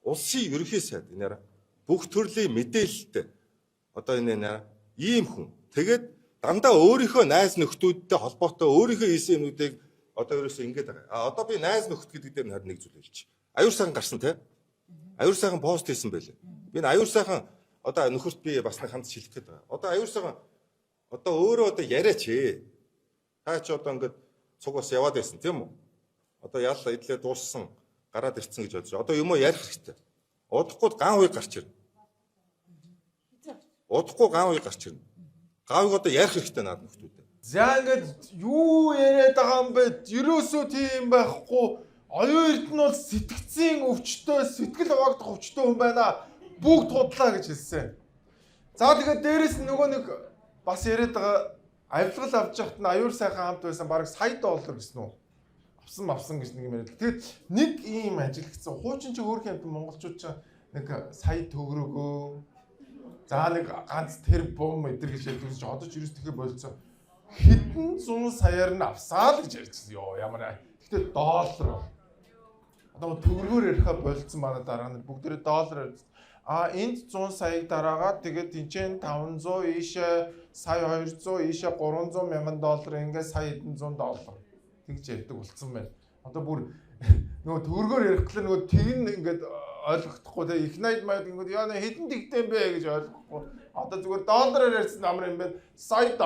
Улсын ерөнхий сайд энэ бүх төрлийн мэдээлэлтэй одоо энэ ийм хүн. Тэгээд дандаа өөрийнхөө найз нөхдүүдтэй холбоотой өөрийнхөө хийсэн юмнуудыг одоо ерөөсөө ингэж байгаа. Одоо би найз нөхд гэдэг дээр харин нэг зүйл хэлчих. Аюур сайхан гарсан те. Аюур сайхан пост хийсэн байлээ. Би аюур сайхан Одоо нөхөрт би бас нэг хамт шилжих гээд байгаа. Одоо аюул сайхан одоо өөрөө одоо яриач ээ. Та ч одоо ингээд цуг бас яваад байсан тийм үү? Одоо яалаа идлээ дууссан гараад ирцэн гэж бодож. Одоо юм уу ярих хэрэгтэй. Удахгүй ган хуй гарч ирнэ. Удахгүй ган хуй гарч ирнэ. Гавыг одоо ярих хэрэгтэй наад нөхдүүд. За ингээд юу яриад байгаа юм бэ? Ерөөсөө тийм байхгүй. Оюун эрдэнэ бол сэтгцийн өвчтөө, сэтгэл хуваагдах өвчтөө хүн байна. Бүгд худлаа гэж хэлсэн. За тэгээд дээрэс нь нөгөө нэг бас яриад байгаа авилгал авч яхад нь аюур сайхан хамт байсан бараг $100 гэсэн үү? Авсан гэж нэг юм яриад. Тэгээд нэг ийм ажил гэсэн. Хуучин ч өөр хэмт монголчууд ч нэг сая төгрөгөө. За нэг ганц тэр бом эдэр гэж ярьдаг ч одоо ч ерөөс тэгэхээр болцсон. Хэдэн 100 саяар нь авсаа л гэж ярьчихсан. Йоо ямар. Гэхдээ $. Одоо төгрөгөөр яриха болцсон манай дараа нь бүгдээрээ $. Энд 100 саяг дараагаад тэгээд тэнцэн 500 ийшээ сая 200 ийшээ $300 мянган ингээд сая $100 тэгж ярьдаг болцсон байна. Одоо бүр нөгөө төгрөгөөр ярихгүй нөгөө тэг нь ингээд ойлгохдохгүй те их найд маяг ингээд яа хэдэн тэгтэй бэ гэж ойлгохгүй. Одоо зүгээр $-аар ярьсан амар юм байна. Сая $.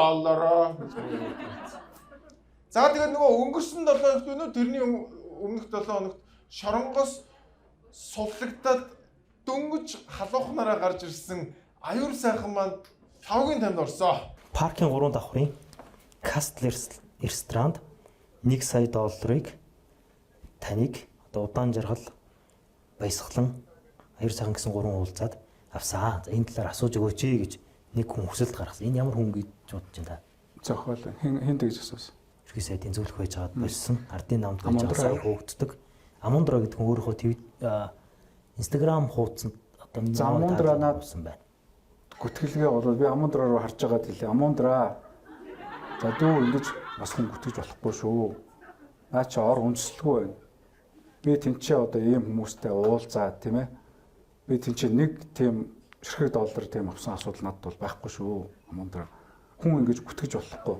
За тэгээд нөгөө өнгөрсөн 7 хоногт байна уу тэрний өмнөх 7 хоногт шоронгоос сувлагдаад дөнгөж халуухнараа гарч ирсэн аюур сайхан маань 5-гийн танд орсоо. Паркийн 3 давхрын Castle Restaurant $1 сая таныг одоо удаан жаргал баясгалан аюур сайхан гэсэн 3 уулзаад авсаа. За энэ талаар асууж өгөөч гэж нэг хүн хүсэлт гаргасан. Энэ ямар хүн гэж бодож байна та? Зохиол хэн тэгж асуусан. Ерхий сайдын зөвлөх байж байгаад болсон. Ардын намд байж байгаа сайн хөөгддөг. Амундра гэдэг хүн өөрөөхөө Instagram хуудсанд одоо Амундра наадсан байна. Гүтгэлгээ бол би Амундра руу харж байгаа хэлээ. Амундра. За дүү ингэж бас хүн гүтгэж болохгүй шүү. Наа чи ор үндэслэхгүй байна. Би тэнцээ одоо ийм хүмүүстэй уулзаа тийм ээ. Би тэнцээ нэг тийм $1 тийм авсан асуудал надад бол байхгүй шүү. Амундра. Хүн ингэж гүтгэж болохгүй.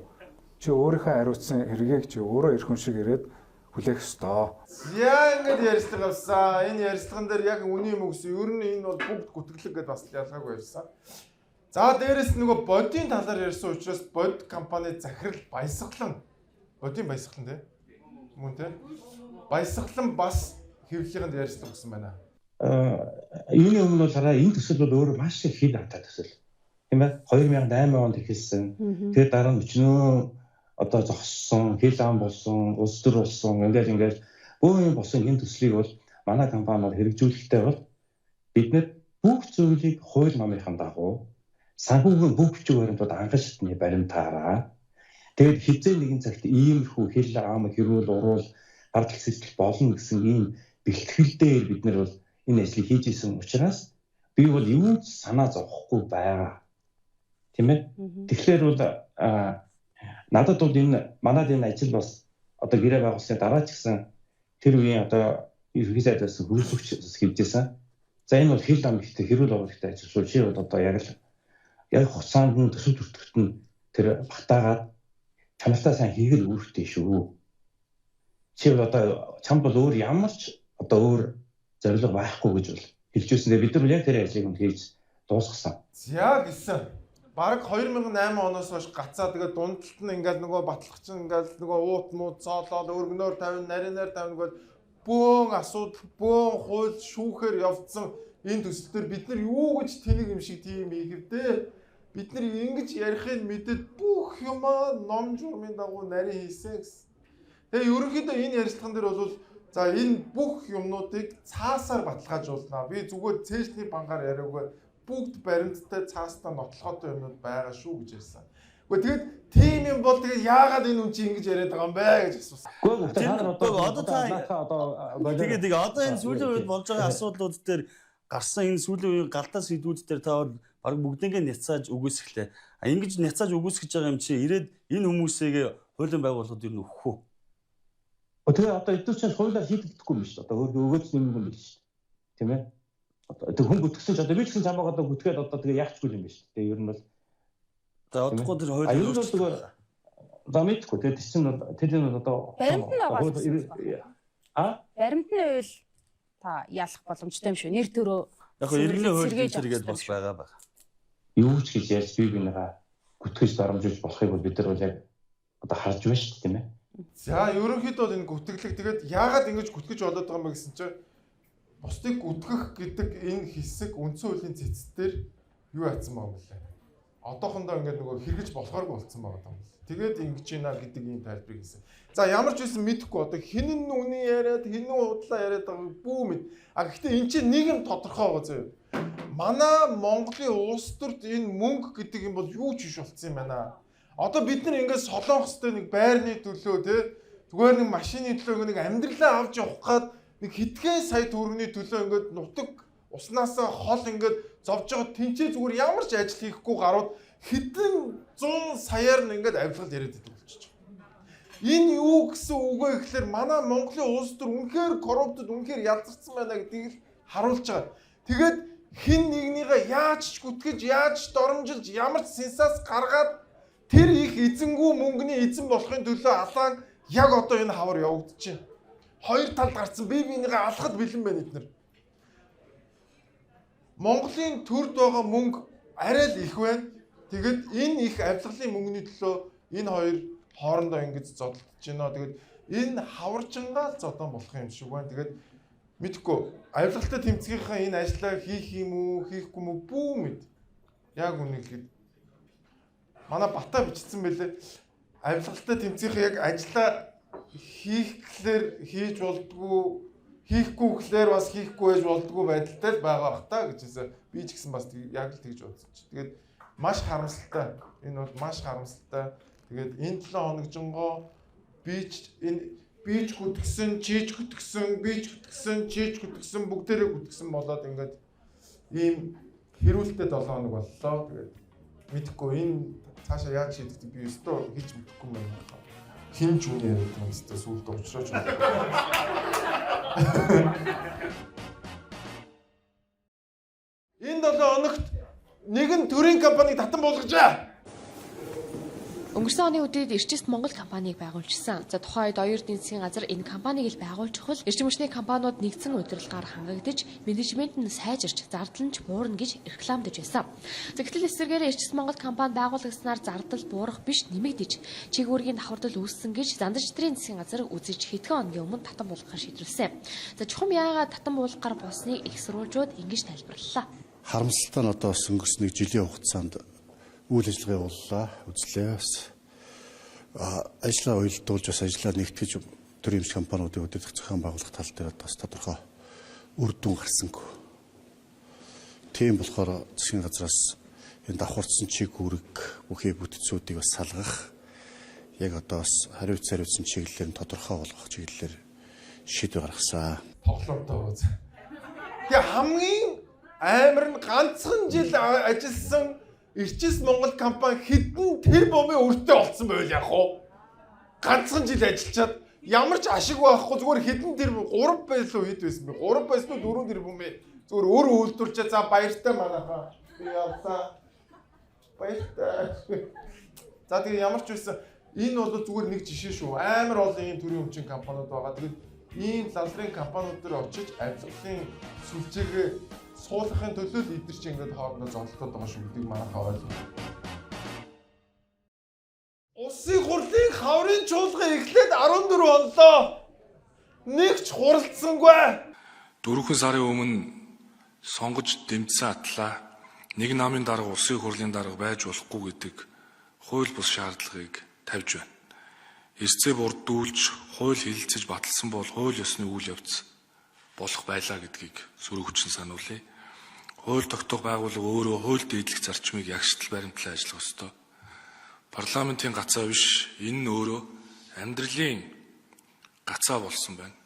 Чи өөрийнхөө хариуцсан хэрэгийг чи өөрөө ирэх хүн шиг ирээд хүлээх ёстой. Яа ингэж ярьцлага авсан. Энэ ярьцлаган дээр яг үний юм өгсөн. Ер нь энэ бол бүгд гүтгэлэг гэдээ бас ялгаагүй ярьсан. За дээрэс нөгөө бодийн талаар ярьсан учраас бод компани захирал баясгалан бодийн баясгалан тий. Мөн тий. Баясгалан бас хэвлэлийгэнд ярьцлага өгсөн байна. Юуны өмнө бол хараа энэ төсөл бол өөрөө маш их хэд амттай төсөл. Тийм ээ 2008 онд эхэлсэн. Тэгээд дараа нь өчнөө одоо зогссон, хил ам болсон, улс төр болсон, ингээд бүх юм болсон энэ төслийг бол манай компани бол хэрэгжүүлэхтэй бол бид нэр бүх зүйлийг хууль номынхан дагуу санхүүгийн бүх бичиг баримтууд анхан шатны баримтаараа тэгээд хизээ нэгэн цагт иймэрхүү хил ам хэрүүл уруул гарч хэлцэл болно гэсэн ийм бэлтгэлээр бид нар бол энэ ажлыг хийж исэн учраас би бол юу ч санаа зовхгүй байгаа. Тийм ээ. Тэгэхээр бол надад бол энэ манад энэ ажил бас одоо гэрээ байгуулсны дараа ч гэсэн тэр үеийн одоо ерхий сайд байсан хөрөлсөгч хийжсэн. За энэ бол хил ам ихтэй хэрүүл оруулалттай ажил шүү. Чи бол одоо яг хугацаанд нь төсөв төртөгт нь тэр батаагаад чамлтаа сайн хийгэл үүрэгтэй шүү. Чи бол одоо чамд бол өөр ямар ч одоо өөр зорилго байхгүй гэж бол хэлж ирсэн. Бид нар яг тэр ажлыг хийж дуусгасан. За гэсэн. Бараг 2008 оноос хойш гацаа тэгээд дундталт нь ингээл нөгөө батлагчин ингээл нөгөө уут мууд цоолоод өргөнөөр тавина, нарийнаар тавина гээд бөөн асуудал, бөөн хууль шүүхээр явцсан энэ төсөл төр бид нар юу гэж тэнийг юм шиг тийм ийгэвдээ. Бид нар ингэж ярихыг мэдээд бүх юмаа ном журмын дагуу нарийн хийсэн гэсэн. Тэгээ ерөнхийдөө энэ ярилцлаган дээр бол за энэ бүх юмнуудыг цаасаар баталгаажуулнаа. Би зүгээр цээжний бангаар яриаггүй бүгд баримттай цаастаа нотлохоотой юмнууд байгаа шүү гэж ярьсан. Гэхдээ тэгээд тийм юм бол тэгээд яагаад энэ хүн чинь ингэж яриад байгаа юм бэ гэж асуусан. Тэгээд одоо энэ сүүлийн үед болж байгаа асуудлууд дээр гарсан энэ сүүлийн үеийн галдаа сэдвүүд дээр та баг бүгднийг няцааж үгүйсгэлээ. Ингэж няцааж үгүйсгэж байгаа юм чи ирээд энэ хүмүүсийг хуулийн байгууллагууд юу нөхөх үү? Тэгээ одоо эдгээр чинь хуулиар шийдэгдэхгүй юм шүү дээ. Одоо өгөөж юм юм биш шүү дээ. Тийм ээ? Одоо хүн бүтгэсэн ч одоо би ч гэсэн чамаагаа одоо бүтгээд одоо тэгээ яахчгүй юм биш үү? Тэгээ ер нь бол за одохгүй тэр хууль за мэдгүй тэгээ чинь тэр нь одоо баримт нь байгаа. Баримтны хууль та ялах боломжтой юм шүү. Нэр төрөө яг иргэний хууль зэрэгэд бас байгаа. юу ч гэж ярьж бие бинийгаа гүтгэж дарамжуулж болохыг бол бид нар бол яг одоо харж байна шүү дээ тийм ээ. За ерөнхийдөө бол энэ гүтгэлэг тэгээд яагаад ингэж гүтгэж болоод байгаа юм бэ гэсэн чинь бусдыг гүтгэх гэдэг энэ хэсэг үндсэн хуулийн цэцтэр юу яатсан байгаа юм бэ? Одоохондоо ингээд нөгөө хэрэгж болохооргүй болцсон байгаа юм. Тэгээд ингэж ийна гэдэг ийм тайлбарыг хийсэн. За ямар ч байсан мэдэхгүй одоо хинэн нүний яриад хинэн худлаа яриад байгаа бүү мэд. А гэхдээ эн чинь нийгэм тодорхой байгаа зөө. Манай Монголын улс төрд энэ мөнгө гэдэг юм бол юу ч биш болцсон юм байна. Одоо бид нар ингээд солонгостой нэг байрны төлөө тий зүгээр нэг машины төлөө нэг амьдралаа авч явах гад нэг хэдхэн сая төгрөгийн төлөө ингээд нутаг уснаасаа хол ингээд зовж байгаа тэнцээ зүгээр ямар ч ажил хийхгүй гарууд хэдэн 100 саяар нь ингээд авилгал яриад байдаг болчих. Энэ юу гэсэн үг вэ гэхээр манай Монголын улс төр үнэхээр корруптэд үнэхээр ялцсан байна гэдгийг л харуулж байгаа. Тэгээд хин нэгнийгээ яаж ч гүтгэж яаж ч доромжилж ямар ч сенсац гаргаад тэр их эзэнгүү мөнгөний эзэн болохын төлөө алаан яг одоо энэ хавар явагдчихэв. Хоёр тал гарцсан бие бинийгээ алхад бэлэн байна эднэр. Монголын төрд байгаа мөнгө арай л их байна. Тэгээд энэ их авилгалын мөнгөний төлөө энэ хоёр хоорондоо ингэж зодтолж байна. Тэгээд энэ хаварчингаа л зодон болох юм шиг байна. Тэгээд мэдхгүй авилгалтай тэмцгийнхаа энэ ажлаа хийх юм уу, хийхгүй юм уу бүү мэд. Яг үнийг хэд манай бата бичсэн байлээ. Авилгалтай тэмцгийнхаа яг ажлаа хийх гэхлээр хийж болдгоо, хийхгүй гэхлээр бас хийхгүй байж болдгоо байдалтай л байгаа бах та гэж хэлсэн. Би ч гэсэн бас яг л тэгж бодсон чи. Тэгээд маш харамсалтай. Энэ бол маш харамсалтай. Тэгээд энэ 7 хоногжонгоо бич гүтгсэн, чийж гүтгсэн, бич гүтгсэн, чийж гүтгсэн бүгдээрээ гүтгсэн болоод ингээд ийм хэрүүлтэй 7 хоног боллоо. Тэгээд мэдхгүй энэ цаашаа яаж шийдэх би өстөө хийж мэдэхгүй юм байна. Хин ч үний яриад байгаа юм өстөө сүлд уучраач. Энэ 7 хоногт нэгэн төрийн компаниг татан болгожээ. Өнгөрсөн оны үдээд Эрчист Монгол компанийг байгуулжсэн. За тухайн үед оюун эдийн засгийн газар энэ компанийг л байгуулж хөл эрчим хүчний компаниуд нэгдсэн удирдлагаар хангагдаж, менежмент нь сайжирч, зардал нь ч буурна гэж рекламдаж байсан. За гэтэл эсвэргээр Эрчист Монгол компани байгуулагснаар зардал буурах биш нэмэгдэж, чиг үүргийн давхардал үүссэн гэж Зандарчдрын засгийн газар үзэж хэдхэн өдрийн өмнө татан буулгахаар шийдвэрлэсэн. За чухам яагаад татан буулгахаар болсныг их сурвалжууд ингэж тайлбарлалаа. Харамсалтай нь одоо бас өнгөрсөн нэг жилийн хугацаанд үйл ажиллагаа явууллаа, үзлээ. Ажлаа уялдуулж бас ажлаа нэгтгэж төрийн компаниудын удирдах зохион байгуулах тал дээр бас тодорхой үр дүн гарсангүй. Тийм болохоор засгийн газраас энэ давхарцсан чиг үүрэг бүхий бүтцүүдийг бас салгах, яг одоо бас хариуцсан чиглэлээр нь тодорхой болгох чиглэлээр шийдвэр гаргасан. Тоглоомтой үз. Тэгээ хамгийн амар нь ганцхан жил ажилласан Эрчист Монгол компани хэдэн тэрбумын өртөө олцсон байл яг уу. Ганцхан жил ажиллачаад ямар ч ашиг байхгүй зүгээр хэдэн тэрбум 3 байлуу хэд байсан бэ? 3 байсан уу 4 тэрбумээ зүгээр өөрөө үйлдвэрчээ за баяртай манайхаа. Би явсаа. Баяртай. За тэгээ ямар ч байсан энэ бол зүгээр нэг жишээ шүү. Амар олон ийм төрлийн өмчийн компаниуд байгаа. Тэгээд ийм лалрын компаниуд дээр очиж авилгалын сүлжээгээ суулгахын төлөө л эдгээр чинь ингээд хоорондоо зодлоод байгаа шүү гэдгийг манайхаа ойлгоо. Улсын хурлын хаврын чуулга эхлээд 14 онлоо. Нэг ч хуралдсангүй. 4 сарын өмнө сонгож дэмжсэн атлаа. Нэг намын дарга улсын хурлын дарга байж болохгүй гэдэг хууль бус шаардлагыг тавьж байна. Эсцээ бурдуулж, хууль хэлэлцэж баталсан бол хууль ёсны үйл явц болох байлаа гэдгийг сөрөг хүчин сануулъя. Хууль тогтоох байгууллага өөрөө хууль дээдлэх зарчмыг ягштал баримтлан ажиллах ёстой. Парламентын гацаа биш, энэ нь өөрөө амьдралын гацаа болсон байна.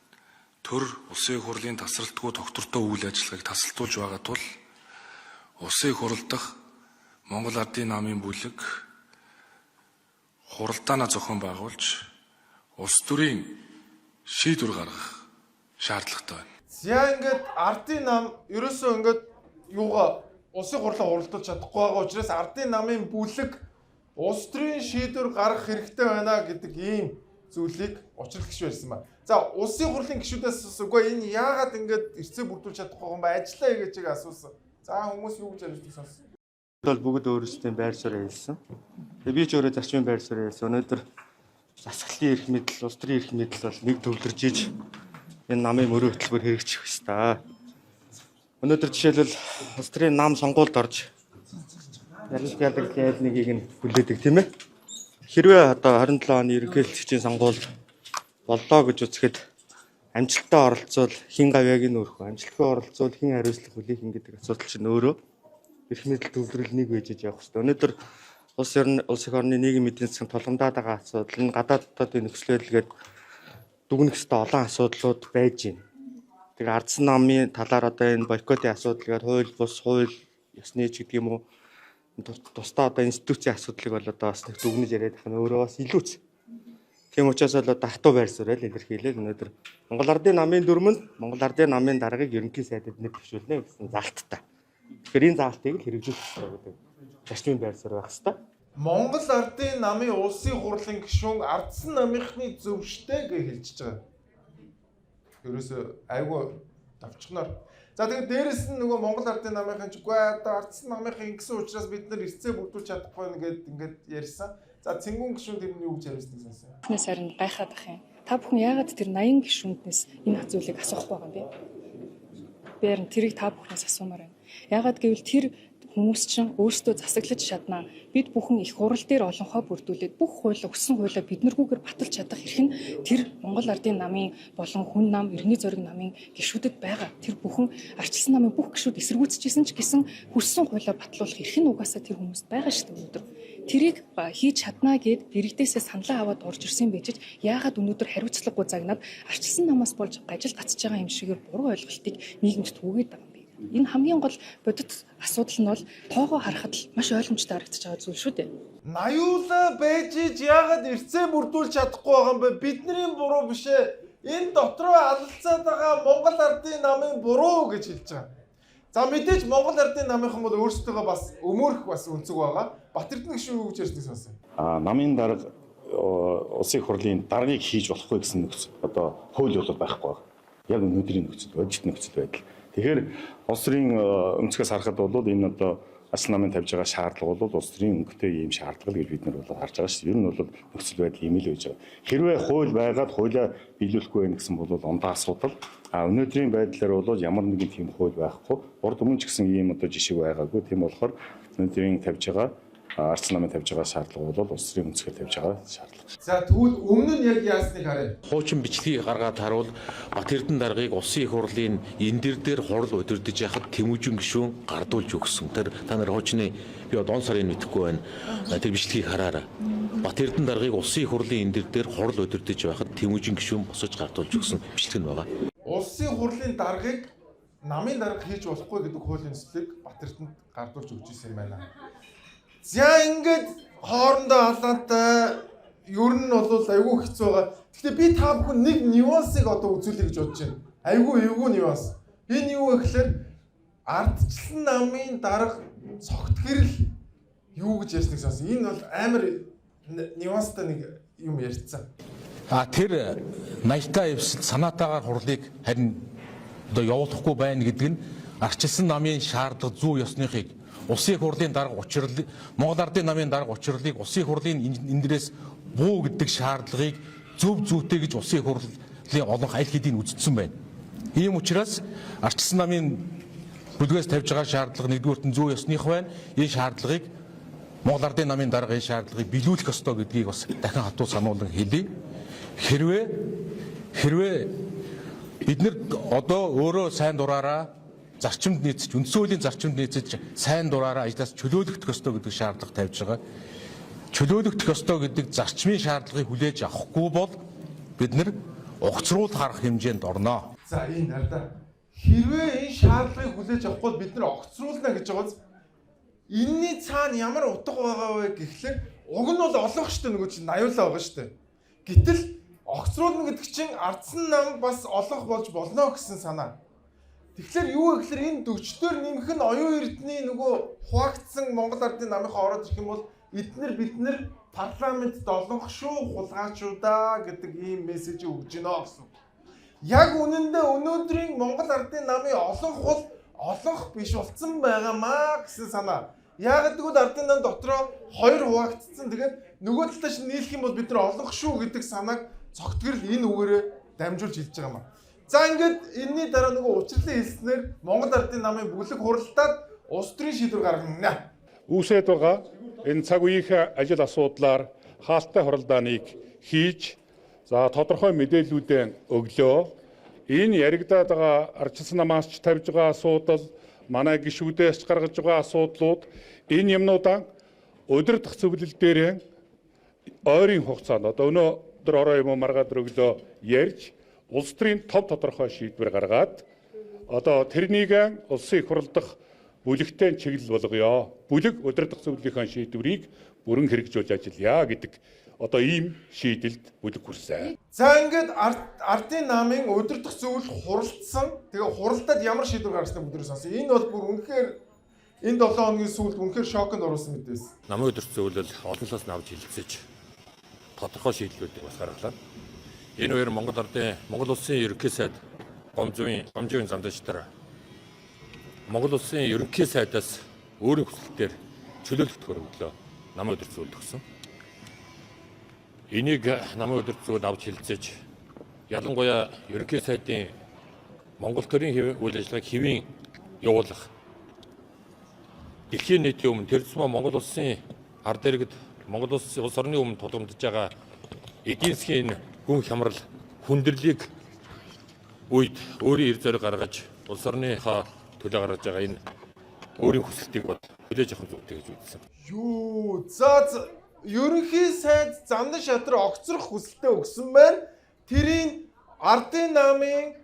Төр улсын хурлын тасралтгүй тогтвортой үйл ажиллагааг тасалтуулж байгаа тул улсын хурал дахь Монгол Ардын намын бүлэг хуралдаанаа зохион байгуулж улс төрийн шийдвэр гаргах шаардлагатай байна. За ингээд Ардын нам ерөөсөө ингээд юугаа улсын хурлаа хуралдуулж чадахгүй байгаа учраас Ардын намын бүлэг улс төрийн шийдвэр гаргах хэрэгтэй байна гэдэг ийм зүйлийг учрал гişүү ярьсан байна. За улсын хурлын гишүүдээс үгүй энэ яагаад ингээд эрсээ бүрдүүлж чадахгүй юм бэ? Ажиллаа гэж асуусан. За хүмүүс юу гэж ярьж сонсон. бол бүгд өөрсдийн байр суурь хэлсэн. Тэгээ би ч өөрөө зарчмын байр суурь хэлсэн. Өнөөдөр засаглалын эрх мэдэл, улс төрийн эрх мэдэл бол нэг төвлөрж иж энэ намын мөрөө хөтөлбөр хэрэгжих ёстой. Өнөөдөр жишээлбэл улс төрийн нам сонгуульд орж ялгаадаг нэгийг нь хүлээдэг тийм ээ. Хэрвээ одоо 27 оны ерөнхийлөгчийн сонгуульд боллоо гэж үзэхэд амжилттай оролцвол хин гавьяаг нь өөрөх, амжилтгүй оролцвол хин хариуцлага хүлээх гэдэг асуудал чинь өөрөө эрх мэдэл төвлөрөл нэг байж явах хэрэгтэй. Өнөөдөр улс их орны нийгмийн эдийн засгийн тулгамдаад байгаа асуудал нь гадаад дотоодын нөхцөл байдал гээд дүгнэх ёстой олон асуудлууд байж байна. Тэгээ ардсан намын талаар одоо энэ бойкотын асуудал гээд хууль бус хууль ёсны ч гэдэг юм уу тусдаа одоо институцийн асуудлыг бол одоо бас нэг дүгнэж яриад байх нь өөрөө бас илүүц. Тийм учраас бол одоо хатуу байр суурь л илэрхийлээд өнөөдөр Монгол Ардын намын дүрмэнд Монгол Ардын намын даргаыг ерөнхий сайдад нэр дэвшүүлнэ гэсэн залттай. Тэгэхээр энэ заалтыг л хэрэгжүүлэх хэрэгтэй гэдэг зарчмын байр суурь байх хэрэгтэй. Монгол Ардын намын улсын хурлын гишүүн ардсан намынхны зөвштэй гэж хэлчихэж байгаа. Ерөөсөө айгүй давчгнаар. За тэгээд дээрэс нь нөгөө Монгол Ардын намынхан ч үгүй одоо ардсан намынхан ингэсэн учраас бид нар эрцээ бүрдүүлж чадахгүй ингээд ярьсан. За цэнгүүн гишүүн тэр нь юу гэж хариулсныг сонсон. Тэснээс харин гайхаад ах юм. Та бүхэн яагаад тэр 80 гишүүнээс энэ зүйлийг асуухгүй байгаа юм бэ? Би харин тэрийг та бүхнээс асуумаар байна. Яагаад гэвэл тэр хүмүүс чинь өөрсдөө засаглаж чаднаа. Бид бүхэн их хурал дээр олонхоо бүрдүүлээд бүх хуулиа өссөн хуулиа биднэргүйгээр баталж чадах эрх нь тэр Монгол Ардын намын болон хүн нам, Иргэний зориг намын гишүүдэд байгаа. Тэр бүхэн арчилсан намын бүх гишүүд эсэргүүцчихсэн ч гэсэн хүссэн хуулиа батлуулах эрх нь угаасаа тэр хүмүүст байгаа шүү дээ өнөөдөр. Тэрийг хийж чаднаа гэд иргэдээсээ саналаа аваад орж ирсэн байж яагаад өнөөдөр хариуцлагагүй загнаад арчилсан намаас болж гажил гацж байгаа юм шигээр буруу ойлголтыг нийгэмд түгээд байгаа юм бэ. Энэ хамгийн гол бодит асуудал нь бол тоогоо харахад л маш ойлгомжтой харагдаж байгаа зүйл шүү дээ. 80 байж яагаад эрцээ бүрдүүлж чадахгүй байгаа юм бэ? Бидний буруу биш ээ. Энэ дотроо алалцаад байгаа Монгол Ардын намын буруу гэж хэлж байгаа. За мэдээж Монгол Ардын намынхан бол өөрсдөө бас өмөөрөх бас өнцөг байгаа. Бат Эрдэнэ гишүүн юу гэж ярьсныг сонсон. Намын дарга улсын их хурлын даргаыг хийж болохгүй гэсэн нөхцөл одоо хууль бол байхгүй байна. Яг өнөөдрийн нөхцөл байдал. Тэгэхээр улс төрийн өнцгөөс харахад бол энэ одоо асал намын тавьж байгаа шаардлага бол улс төрийн өнгөтэй ийм шаардлага гэж бид нар бол харж байгаа шүү. Ер нь бол нөхцөл байдал ийм л байж байгаа. Хэрвээ хууль байгаад хуулиа биелүүлэхгүй байх гэсэн бол ондоо асуудал. Өнөөдрийн байдлаар бол ямар нэгэн тийм хууль байхгүй. Урд өмнө ч гэсэн ийм одоо жишээ байгаагүй. Тийм болохоор өнөөдрийн тавьж байгаа ардсан намын тавьж байгаа шаардлага бол улс төрийн өнцгөр тавьж байгаа шаардлага. За тэгвэл өмнө нь яг яасныг харъя. Хуучин бичлэгийг гаргаад харуул Бат Эрдэнэ даргаыг улсын их хурлын эндэр дээр хурал удирдах яхад Тэмүүжин гишүүн гардуулж өгсөн. Тэр та нар хуучны би одоо он сарын мэдэхгүй байна. Тэр бичлэгийг хараарай. Бат Эрдэнэ даргаыг улсын их хурлын эндэр дээр хурал удирдах байхад Тэмүүжин гишүүн босож гардуулж өгсөн бичлэг нь байгаа. Улсын хурлын даргаыг намын дарга хийж болохгүй гэдэг хуулийн төслийг Бат Эрдэнэд гардуулж өгч ирсэн юм байна. За ингээд хоорондоо халаантай ер нь бол айгүй хэцүү байгаа. Гэхдээ би та бүхэн нэг нюансыг одоо үзүүлэх гэж бодож байна. Айгүй нюанс. Энэ юу вэ гэхээр ардчилсан намын дарга цогт гэрэл юу гэж ярьсныг сонсон. Энэ бол амар нюанстай нэг юм ярьцсан. Тэр 80-таа эвсэл санаатаагаар хурлыг харин одоо явуулахгүй байна гэдэг нь арчилсан намын шаардлага зүй ёсныхыг улсын хурлын дарга учрлыг Монгол Ардын намын дарга учрлыг улсын хурлын эндэрээс буу гэдэг шаардлагыг зөв зүйтэй гэж улсын хурлын олонх аль хэдийн үздсэн байна. Ийм учраас арчилсан намын бүлгээс тавьж байгаа шаардлага нэгдүгээрт нь зүй ёсных байна. Энэ шаардлагыг Монгол Ардын намын дарга энэ шаардлагыг биелүүлэх ёстой гэдгийг бас дахин хатуу сануулan хэлье. Хэрвээ бид нар одоо өөрөө сайн дураараа зарчимд нийцэж, үндсөлийн зарчимд нийцэж сайн дураараа ажлаас чөлөөлөгдөх ёстой гэдэг шаардлага тавьж байгаа. Чөлөөлөгдөх ёстой гэдэг зарчмын шаардлагыг хүлээж авахгүй бол бид нар огцруулах арга хэмжээнд орно. За энэ надаа хэрвээ энэ шаардлагыг хүлээж авахгүй бол бид нар огцруулна гэж байгааз энэний цаана ямар утга байгаа вэ гэхлээр уг нь бол олонх штэ нөгөө чинь 80-лаа байгаа штэ. Гэтэл огцруулна гэдэг чинь ардсан нам бас олонх болж болно гэсэн санаа. Тэгэхээр юу вэ гэхээр энэ 40-дор нэмэх нь оюун эрдний нөгөө хуваагдсан Монгол Ардын намынхаа ороод ирэх юм бол бид нар парламентд олонх шүү хулгайчуудаа гэдэг ийм мессежийг өгж гинэ гэсэн. Яг үнэндээ өнөөдрийн Монгол Ардын намын олонх бол олонх биш болсон байгаамаа гэсэн санаа. Яагаад гэвэл ардын нам дотроо 2 хуваагдсан. Тэгээд нөгөө талаа чинь нийлэх юм бол бид нар олох шүү гэдэг санааг цогтгөрл энэ үгээрээ дамжуулж хэлж байгаа юм. За ингээд энэний дараа нөгөө учрлын хэлснээр Монгол ардын намын бүлэг хуралдаад улс төрийн шийдвэр гаргана. Үүсээд байгаа энэ цаг үеийн ажил асуудлаар хаалттай хуралдааныг хийж за тодорхой мэдээллүүдээ өглөө. Энэ яригдаад байгаа ардчилсан намаас ч тавьж байгаа асуудал, манай гишүүдээс гаргаж байгаа асуудлууд энэ юмнуудаа өдөр дах зөвлөл дээр ойрын хугацаанд одоо өнөөдөр ороо юм уу маргаад өглөө ярьж улс төрийн тов тодорхой шийдвэр гаргаад одоо тэрнийг улсын их хурал дахь бүлэгтэй чиглэл болгоё. Бүлэг өдөр дах зөвлөлийн шийдвэрийг бүрэн хэрэгжүүлж ажиллая гэдэг одоо ийм шийдэлд бүлэг хүрсэн. За ингээд ардын намын өдөр дах зөвлөл хуралдсан. Тэгээ хуралдаад ямар шийдвэр гаргасныг бүгд сонсоо. Энэ бол бүр үнэхээр энэ 7 хоногийн сүүлд үнэхээр шоконд оруулсан мэт байсан. Намын өдөр зөвлөл олон талаас нь авч хэлэлцэж тодорхой шийдлүүдийг бас гаргалаа. Энэ хоёр Монгол улсын ерөнхий сайд гомжийн замдагчдаар Монгол улсын ерөнхий сайдаас өөрийн хүсэлтээр чөлөөлөлт хөрвөлөө намын өдөр зөвлөлд өгсөн. Энийг намын өдөр зөвлөлд авч хэлэлцэж ялангуяа ерөнхий сайдын Монгол төрийн үйл ажиллагааг хэвийн явуулах дэлхийн нийтийн өмнө тэр зам Монгол улсын ард иргэд Монгол улс орны өмнө тулгамдж байгаа эдийн засгийн гүн хямрал хүндрэлийг үед өөрийн эр зориг гаргаж улс орныхоо төлөө гаргаж байгаа энэ өөрийн хүсэлтийг бол хүлээж авах зүйтэй гэж үзсэн. Юу за ерөнхий сайд Зандан шатрын огцрох хүсэлтээ өгсөн байна. Тэрийн ардын намын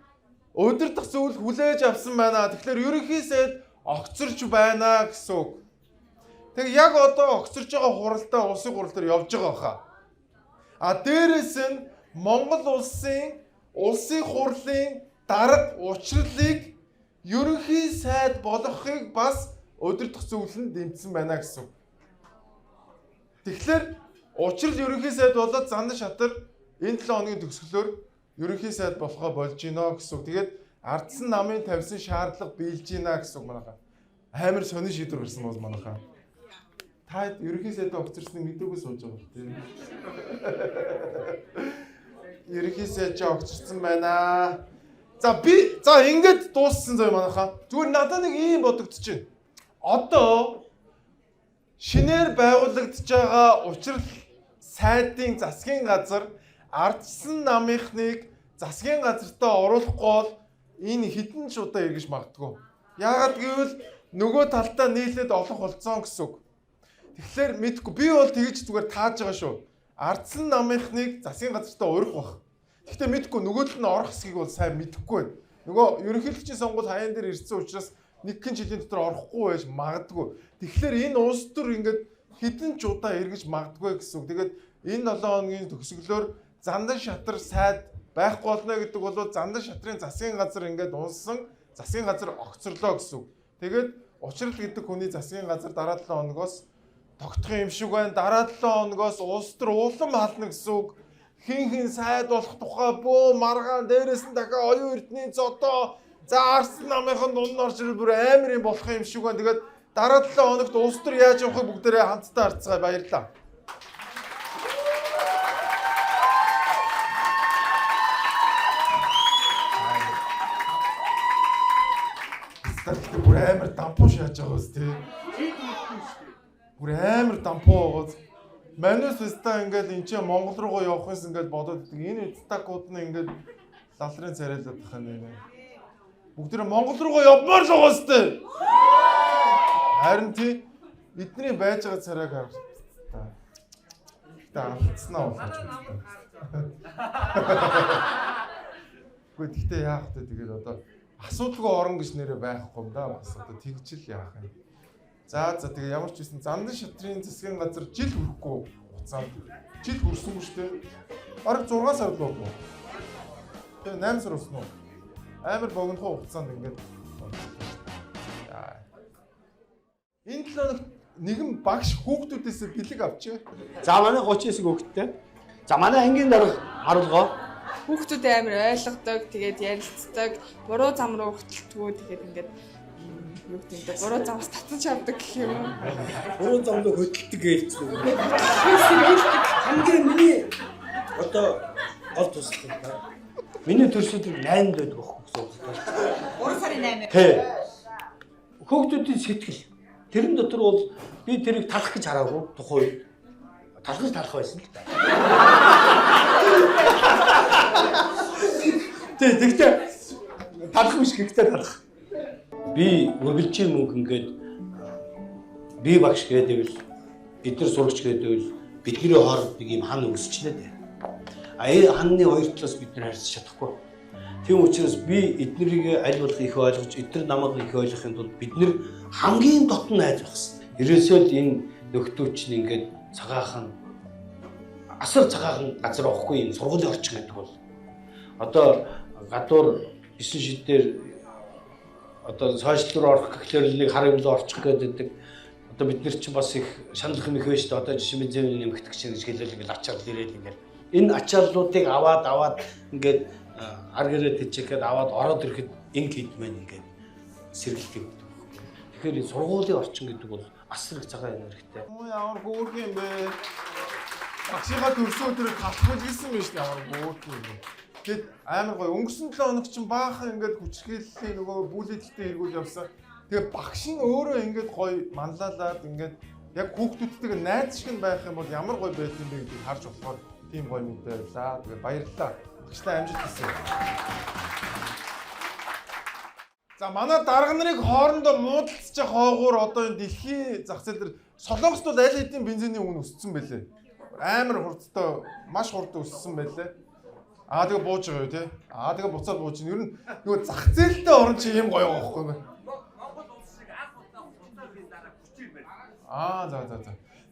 өдөр дах зөвлөл хүлээж авсан байна. Тэгэхээр ерөнхий сайд огцорч байна гэсэн үг. Тэг яг одоо огцорч байгаа хуралдаа улсын хурал дээр явж байгаа хаа. А дээрээс нь Монгол улсын хурлын дарга учрлыг ерөнхий сайд болгохыг бас өдөр дах зөвлөлд дэмжсэн байна гэсэн үг. Тэгэхээр учрал ерөнхий сайд болоод Зандан шатар энэ 7 хоногийн төгсгөлөөр ерөнхий сайд болохоо болж гинэ гэсэн үг. Тэгээд ардсан намын тавьсан шаардлага биелж гинэ гэсэн үг манайхаа. Амар сонин шийдвэр гарсан бол манайхаа. Та ерөнхий сайдаа огцорсныг мэдээгүй сууж байгаа тийм. Ерөнхий сайд ч огцорсон байна. За ингэж дууссан зөө манайхаа. Зүгээр надад нэг ийм бодогдож байна. Одоо шинээр байгуулагдж байгаа учрал сайдын засгийн газар ардсан намынхныг засгийн газартаа оруулахгүй бол энэ хідэн ч удаа эргэж магадгүй. Яагаад гэвэл нөгөө талтаа нийлээд олох болцсон гэсэн үг. Тэгэхээр мэдгүй би бол тэгж зүгээр тааж байгаа шүү. Ардсан намынхныг засгийн газартаа урих бах. Гэхдээ мэдгүй нөгөө тал нь орох хэсгийг бол сайн мэдэхгүй байна. Нөгөө ерөнхийлөгчийн сонгуул хаяан дээр ирсэн учраас нэг хэн жилийн дотор орохгүй байж магадгүй. Тэгэхээр энэ улс төр ингээд хідэн ч удаа эргэж магадгүй гэсэн үг. Тэгээд энэ 7 хоногийн төгсгөлөөр Зандан шатар сайд байхгүй болно гэдэг бол Зандан шатрын засгийн газар ингээд унсан засгийн газар огцорлоо гэсэн үг. Тэгээд учрал гэдэг хүний засгийн газар дараа 7 хоногоос тогтох юм шиг байна. Дараа 7 хоногоос улс төр улам хална гэсэн үг. Хин сайд болох тухай бөө маргаан дээрээс нь дахиад оюун эрдний зодоо за арсан намынхан дунд орж ирэл бүр амар юм болох юм шиг байна. Тэгээд дараа 7 хоногт улс төр яаж явахыг бүгдээрээ хамтдаа харцгаая. Баярлалаа. Бүр амар дампуу шааж байгаа үст тий. Бүр амар дампуу байгаа. Манус өстой ингээд энэ чинь Монгол руугаа явахс ингээд бодоод энэ стакууд нь ингээд лалрын царайлаад тах юм байна. Бүгд Монгол руугаа явмаар л байгаа үстэй. Харин тий бидний байж байгаа царайг харах. Тэ алдснаа болгож байна. Гэхдээ яах вэ тэгээд одоо асуудалгүй орон гэж нэрээ байхгүй юм да бас одоо тэгжил яах юм. За тэгээ ямар ч байсан Зандан шатрын засгийн газар жил хүрэхгүй хугацаанд жил хүрсэнгүй шүү дээ. Бараг 6 сар болов уу? Тэгээ 8 сар болсон уу? Амар богинохон хугацаанд ингээд энэ 7 хоногт нэгэн багш хүүхдүүдээс бэлэг авчээ. За манай 39 хүүхэдтэй. За манай ангийн дарга харуулгоо. Хүүхдүүд амар ойлгодог, тэгээд ярилцдаг, буруу зам руу хөтөлтгөө тэгээд ингээд юу гэдэг буруу замаас татаж авдаг гэх юм уу? Буруу замд хөдөлдөг гэлцүү. Хамгийн миний одоо гол туслах та. Миний төрсөд 8 байдаг байхгүй гэсэн. 3 сарын 8. Тий. Хүүхдүүдийн сэтгэл. Тэрэн дотор бол би тэрийг талах гэж хараагүй тухай. Талах байсан л да. Тэгтээ талах биш гэхдээ талах. Би үргэлжийн мөнгө ингээд би багш гэдэг бид нар сурагч гэдэг бидний хооронд нэг юм хан үүсчлээ дээ. Ханны хоёр талаас бид нар харьцаж чадахгүй. Тийм учраас би эднэрийг аль болох их ойлгож, эдгээр намайг их ойлгохын тулд бид нар хамгийн дотн найз байх хэрэгтэй. Ерөөсөө л энэ нөхдөөч нь ингээд цагаахан асар цагаахан газар авахгүй юм сургуулийн орчин гэдэг бол одоо гадуур 9 шид дээр одоо сошиал руу орох гэхлээр нэг хар юмлоо орчих гэдэг. Одоо бид нар чинь бас их шаналх юм их байж та одоо жишээ нь зэвний нэмэгдэх гэж хэлэл ингээд ачаал ирээд ингээд энэ ачааллуудыг аваад ингээд ар гэрээ тэжээхэд аваад ороод ирэхэд инг хийдмэн ингээд сэргэлдэг. Тэгэхээр энэ сургуулийн орчин гэдэг бол бас их цагаан хэрэгтэй. Ямар хөөрх юм бэ? Багшигаа төрсөн өдрөө талхаж гисэн байж ямар хөөрх юм бэ? Тэгэд амар гоё өнгөрсөн 7 хоног чинь баахан ингээд хүчрхийллийн нөгөө бүлэдэлтэй эргүүл явсан. Тэгээ багш нь өөрөө ингээд гоё манлайлаад ингээд яг хүүхдүүдтэйгээ найз шиг байх юм бол ямар гоё байт юм бэ гэдгийг харж болохоор тийм гоё мэдээ байлаа. Тэгээ баярлалаа. Багштай амжилт хүсье. За манай дарга нарыг хоорондоо муудалцж хоогоор одоо энэ дэлхийн зах зээл дээр Солонгост бол аль хэдийн бензиний үн өссөн байлээ. Амар хурдтай, маш хурдан өссөн байлээ. Тэгээ бууж байгаа юу те? Тэгээ буцаад бууж чинь. Ер нь нөгөө зах зээлтэй орн чи юм гоё байгаа байхгүй юу?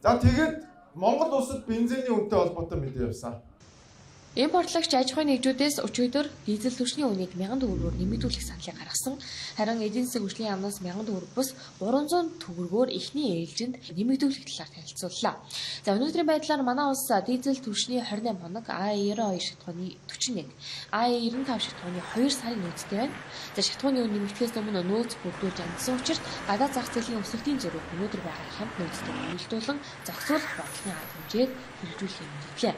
За тэгээд Монгол улсад бензиний үнэтэй холбоотой мэдээ явсан. Импортлогч аж ахуйн нэгжүүдээс өчигдөр дизель түвшний үнийг 1000 төгрөгөөр нэмэгдүүлэх саналыг гаргасан. Харин эдийн засгийн хөгжлийн яамнаас 1000 төгрөг бус 300 төгрөгөөр эхний ээлжинд нэмэгдүүлэх талаар танилцууллаа. За өнөөдрийн байдлаар манай улс дизель түвшний 28 хоног, А92 шатхууны 41, А95 шатхууны 2 сарын нөөцтэй байна. За шатхууны үн нэмэгдэхээс өмнө нөөц бүрдүүлж амжсан учраас гадаад зах зээлийн өсөлтийн зэрэг өнөөдөр байгаа хамт нөөцтэй нөлөөлөн зохицуулах бодлогын арга хэмжээд хэрэгжүүлэх юм гэлээ.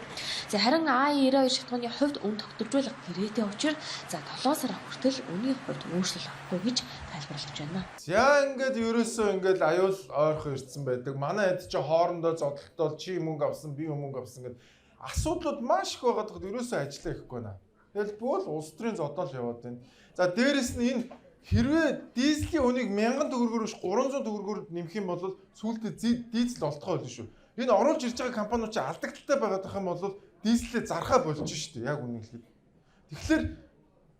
За харин А92 шатхууны хувьд үн тогтворжуулах гэрээтэй учраа за 7 сар хүртэл үнийн хувьд өөрчлөлт авахгүй гэж тайлбарлаж байна. За ингээд ерөөсөө ингээд аюул ойрхон ирсэн байдаг. Манай хэд ч хоорондоо зодтолтол чи мөнгө авсан, би мөнгө авсан гэдэг асуудлууд маш их байгаад ерөөсөө ажиллаа ихгүй байна. Тэгэл бүл улс төрийн зодол яваад байна. За дээрэс нь энэ хэрвээ дизелийн үнийг 1000 төгрөгөөр биш 300 төгрөгөөр нэмэх юм бол сүүлдээ дизель олдохоо болно шүү. Энэ оруулж ирж байгаа компаниуд ч алдагдaltaй байгаад байх юм бол дизелээ зархаа болж шүү дээ. Яг үнэ хэлэхэд. Тэгэхээр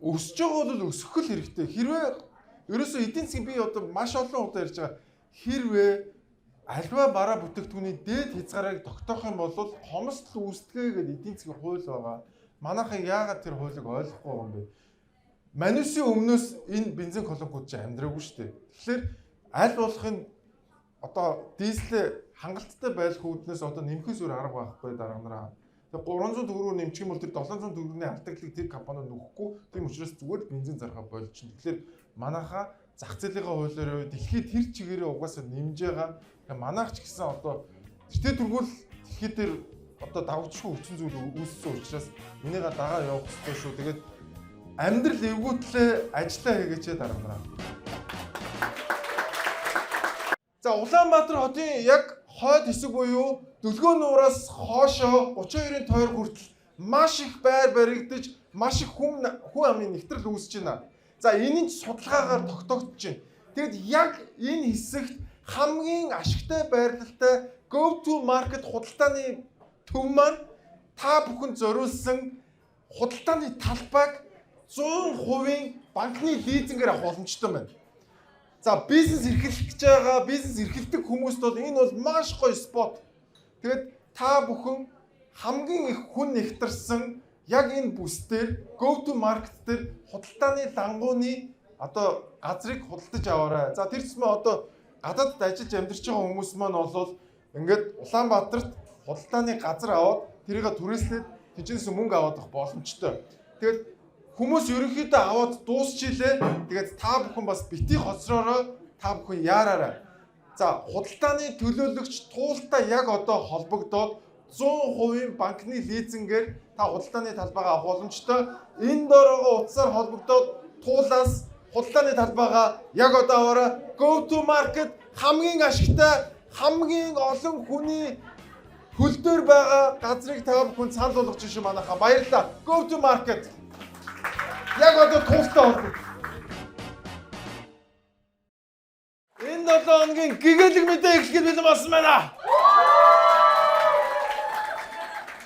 өсөж байгаа бол өсөх л хэрэгтэй. Хэрвээ ерөөсөө эдийн засгийн би одоо маш олон удаа ярьж байгаа хэрвээ альва бараа бүтээгдэхүүний дээд хязгаарыг тогтоох юм бол хомсдол үүсдэгэ гэдэг эдийн засгийн хууль байгаа. Манайхан яагаад тэр хуулийг ойлгохгүй байгаа юм бэ? Манусын өмнөөс энэ бензин колонкууд ч амьдраагүй шүү дээ. Тэгэхээр аль болохын одоо дизелээ хангалттай байх үүднээс одоо нэмэхээс өөр арга байхгүй дарга нараа. Тэгээ 300 төгрөгөөр нэмчих юм бол тэр 700 төгрөгийн алдагдлыг тэр компаниуд нөхгүй. Тийм учраас зүгээр бензин зархаа болчихно. Тэгэхээр манайхаа зах зээлийн хуулиараа дэлхийд тэр чигээрээ угаасаа нэмж байгаа. Тэгээ манайх ч гэсэн одоо тэртээ түргүүл дэлхийд дээр одоо давчгүй хүчин зүйл үүссэн учраас энийгээ дагаа явах хэрэгтэй шүү. Тэгээд амьдрал эвгүүтлээ ажиллаа хийгээч дарга нараа. За Улаанбаатар хотын яг хойд хэсэг буюу Дөлгөө нуураас хоошоо 32-ын тойр хүртэл маш их байр баригдаж, маш их хүн амын нэвтрэл үүсэж байна. За энэний судалгаагаар тогтоогдож байна. Тэгэд яг энэ хэсэгт хамгийн ашигтай байрлалтай Go to Market худалдааны төв маань та бүхэнд зориулсан худалдааны талбайг 100% банкны лизингээр авах боломжтой байна. За бизнес эрхлэх гэж байгаа, бизнес эрхэлдэг хүмүүст бол энэ бол маш гоё спот. Тэгээд та бүхэн хамгийн их хүн нэгтэрсэн яг энэ бүс дээр Go to Market дээр худалдааны дангууны одоо газрыг худалдаж аваарай. За тэр зэмээ одоо гадаадд ажиллаж амьдарч байгаа хүмүүс маань бол ингээд Улаанбаатарт худалдааны газар аваад тэрийг түрээслээд тэнцэнээс мөнгө аваад авах боломжтой. Тэгээд хүмүүс ерөнхийдөө аваад дуусчихилээ. Тэгээд та бүхэн бас бити хоцроороо та бүхэн яараарай. За худалдааны төлөөлөгч туултай яг одоо холбогдоод 100% банкны лизингээр та худалдааны талбайгаа авах боломжтой. Энэ доороо утсаар холбогдоод туулаас худалдааны талбайгаа яг одоо аваарай. Go to market хамгийн ашигтай, хамгийн олон хүний хөл дээр байгаа газрыг та бүхэн санал болгож шүү манайхаа. Баярлалаа. Go to market. Яг одоо туултай холбогд. Энэ 7 хоногийн гэгээлэг мэдээ эхлэхэд бэлэн болсон байна.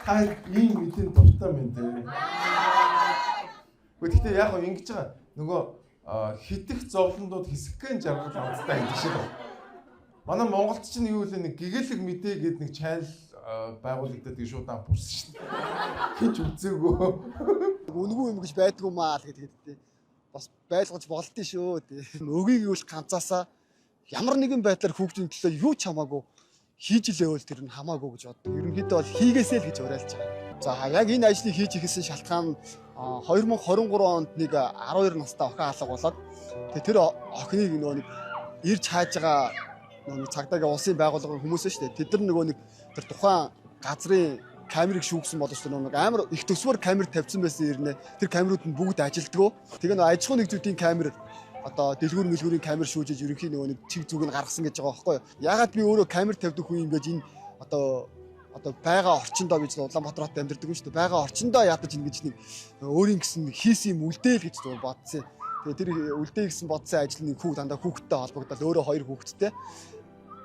Хай ийм мэдээ дуртай юм дээ. Гэхдээ яг нь ингэж байгаа. Нөгөө хитэх зовлондууд хэсэгхэн жаргал амттай гэдэг шиг байна. Манай Монголд чинь юу вэ нэг гэгээлэг мэдээ гэдэг нэг чанал байгуулагдаад гэж шууд ампурсан шүү дээ. Хинч үзээгүй. Үнгүй юм гэж байдгүй маа л гэдэг. Бас байлгаж болдсон шүү дээ. Өгийг юу л ганцаасаа ямар нэгэн байдлаар хүүхдийн төлөө юу ч хамаагүй хийж илээвэл тэр нь хамаагүй гэж боддог. Ерөнхийдөө бол хийгээсэй л гэж уриалж байгаа. За яг энэ ажлыг хийж ихэсэн шалтгаан 2023 онд нэг 12 настай охин алга болоод тэр охиныг нөгөө нэг ирж хааж байгаа нөгөө цагдаагийн улсын байгууллагын хүмүүс шүү дээ. Тэд нар нөгөө нэг тэр тухайн газрын камерыг шүүгсэн боловч нөгөө амар их төсвөр камер тавьсан байсан ирнэ. Тэр камерууд нь бүгд ажилддаг. Тэгээ нөгөө аж ахуйн нэгжүүдийн камер одоо дэлгүүр мэлгүүрийн камер шүүжиж ерөнхий нөгөө нэг чиг зүг нь гаргасан гэж байгаа байхгүй юу. Ягаад би өөрөө камер тавьдаг хүн ингэж энэ одоо байгаа орчиндоо гэж Улаанбаатар хот амьдардаг юм шүү дээ. Байгаа орчиндоо ядаж ингэж нэг өөрийн гэсэн хийсэн юм үлдээл гэж бодсон. Тэгээ тэр үлдээ гэсэн бодсон ажил нэг хүүхд дандаа хүүхдтэй холбогдоод өөрөө 2 хүүхэдтэй.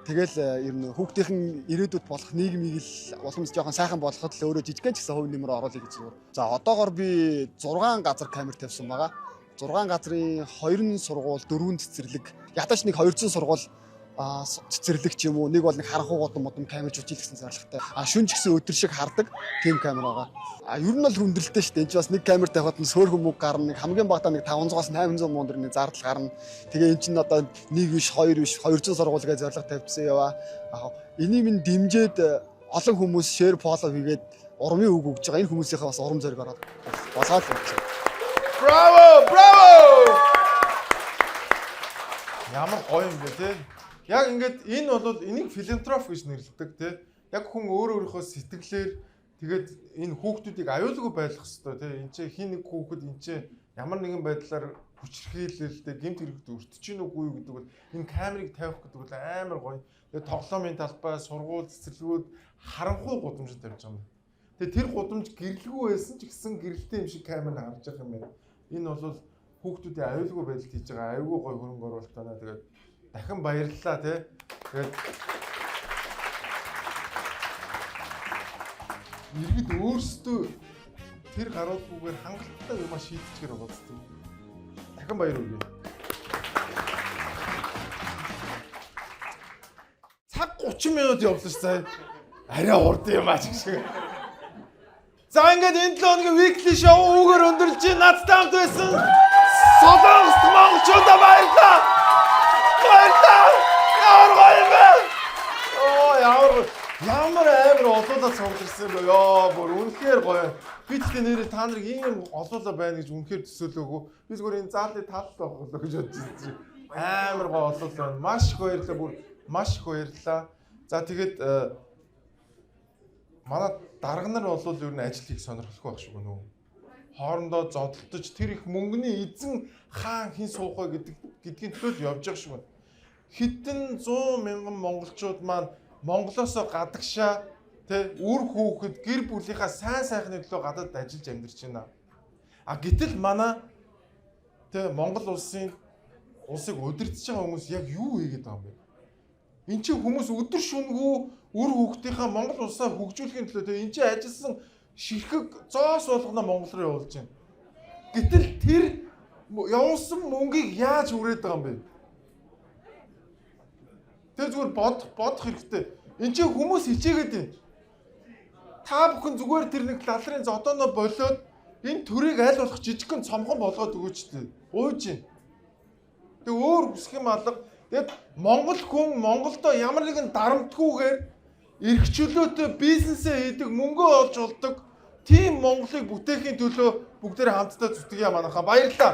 Тэгэл ер нь хүүхдийн ирээдүйд болох нийгмийг л уламж жоохон сайхан болгоход л өөрөө жижигхэн ч гэсэн хувь нэмэр оруулъя гэж зүгээр. За одоогоор би 6 газар камер тавьсан байгаа. 6 газрын 2 сургууль, 4 цэцэрлэг, ядаж нэг 200 сургууль цэцэрлэг ч юм уу, нэг бол нэг харанхуй годом камер жижиг гэсэн зорилготой. Шүн ч гэсэн өдөр шиг хардаг тийм камер байгаа. Ер нь бол хүндрэлтэй шүү дээ. Энд ч бас нэг камер тавихад нь сөөрхөн мөнгө гарна, нэг хамгийн багадаа нэг 500-аас 800 мөнгө төгрөгийн зардал гарна. Тэгээ эн чинь одоо нэг биш, 2 биш, 200 сургуулигээ зорилго тавьчихсан яваа. Энийг минь дэмжиж олон хүмүүс шеэр фоллоу хийгээд урмын үг өгж байгаа. Энэ хүмүүсийнхээ бас урам зориг ороод болоод байна. Браво! Браво! Ямар гоё юм бэ те. Яг ингээд энэ бол энийг филантроп гэж нэрлэдэг те. Яг хүн өөрийнхөө сэтгэлээр тэгээд энэ хүүхдүүдийг аюулгүй байлгах хэрэгтэй те. Энд чинь хин нэг хүүхэд энд чинь ямар нэгэн байдлаар хүчрхийлэлтэй гэмт хэрэгт өртөж гин үгүй юу гэдэг бол энэ камерыг тавих гэдэг бол амар гоё. Тэгээд тоглоомын талбай, сургууль, цэцэрлэгүүд харанхуй гудамж тавьж байгаа юм. Тэгээд тэр гудамж гэрлгүй байсан ч гэсэн гэрэлтэй юм шиг камер харж байгаа юм байна. Энэ бол хүүхдүүдийн аюулгүй байдалд хийж байгаа аюулгүй гоё хөрөнгө оруулалт байна. Тэгээд дахин баярлалаа тий. Тэгээд иргэд өөрсдөө тэр гаруудгүйгээр хангалттай юм шийдчихээр байгаа зү. Дахин баяр хүргэе. Цаг 30 минут явуулсан ш сая. Арай хурд юм аа ч гэх шиг. За ингээд энэ 7 хоногийн weekly show үүгээр өндөрлж чинь надтай хамт байсан Солонгост монголчуудаа баярлалаа. Баярлалаа. Ямар гоё бэ? Ямар амар олоолаа цугларсан бэ? Бүр үнэхээр гоё. Би тэгтээ нэрээ та нарыг ийм олоолаа байна гэж үнэхээр төсөөлөөгүй. Би зүгээр энэ заалын тал байхгүй гэж бодож байсан. Амар гоё олоолаа байна. Маш их баярлалаа. Бүр маш их баярлалаа. За тэгээд манай дарга нар бол ер нь ажил хийх сонирхолтой байх шиг байна уу? Хоорондоо зодтолтож тэр их мөнгөний эзэн хаан хин суух вэ гэдгийн төлөө явж байгаа шиг байна. Хэдэн 100 мянган монголчууд маань Монголоосоо гадагшаа тэ үр хүүхэд гэр бүлийнхаа сайн сайхны төлөө гадаад ажиллаж амьдарч байна. Гэтэл манай тэ Монгол улсыг удирдах байгаа хүмүүс яг юу хийгээд байгаа юм бэ? Энд чинь хүмүүс өдөр шөнөгүй үр хүүхдийнхаа Монгол улсаа хөгжүүлэхийн төлөө тэ энд чинь ажилласан ширхэг зоос болгоно Монгол руу явуулж байна. Гэтэл тэр явуулсан мөнгийг яаж үрээд байгаа юм бэ? Тэр зүгээр бодох хэрэгтэй. Энд чинь хүмүүс хичээгээд байна. Та бүхэн зүгээр тэр нэг лалрын зодоноо болоод энэ төрийг аль болох жижигхэн цомхон болгоод өгөөч тээ. Ууж байна. Тэг өөр хүсэх юм алга. Тэгэд Монгол хүн Монголдо ямар нэгэн дарамтгүйгээр эрхчлөөтэй бизнесээ хийдэг, мөнгөө олж олдог тийм Монголыг бүтээхийн төлөө бүгдээрээ хамтдаа зүтгэе манайхаа. Баярлалаа.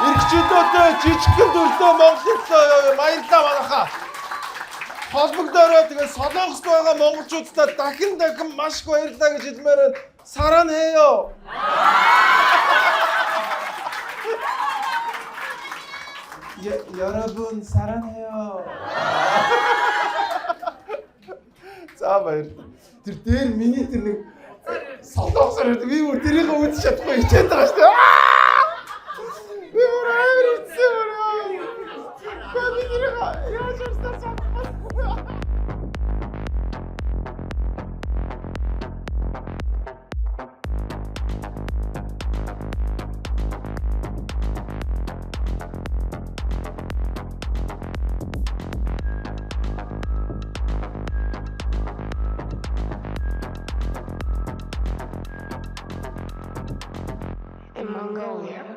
Иргэжлүүдэд жижигхэн төрлөө Монголын баярлалаа манайхаа. Холбогдороо тэгээд Солонгост байгаа монголчуудад дахин маш их баярлалаа гэж хэлмээр байна. 사랑해요. 여러분 사랑해요. За баяр. Тэр дээр миний тэр нэг солонгосоор би бүр тэрийг үзэж чадахгүй хичээд байгаа шүү дээ. Би бүр амар хэцүү байна. Би тэрийг яаж ярьсан. In Mongolia,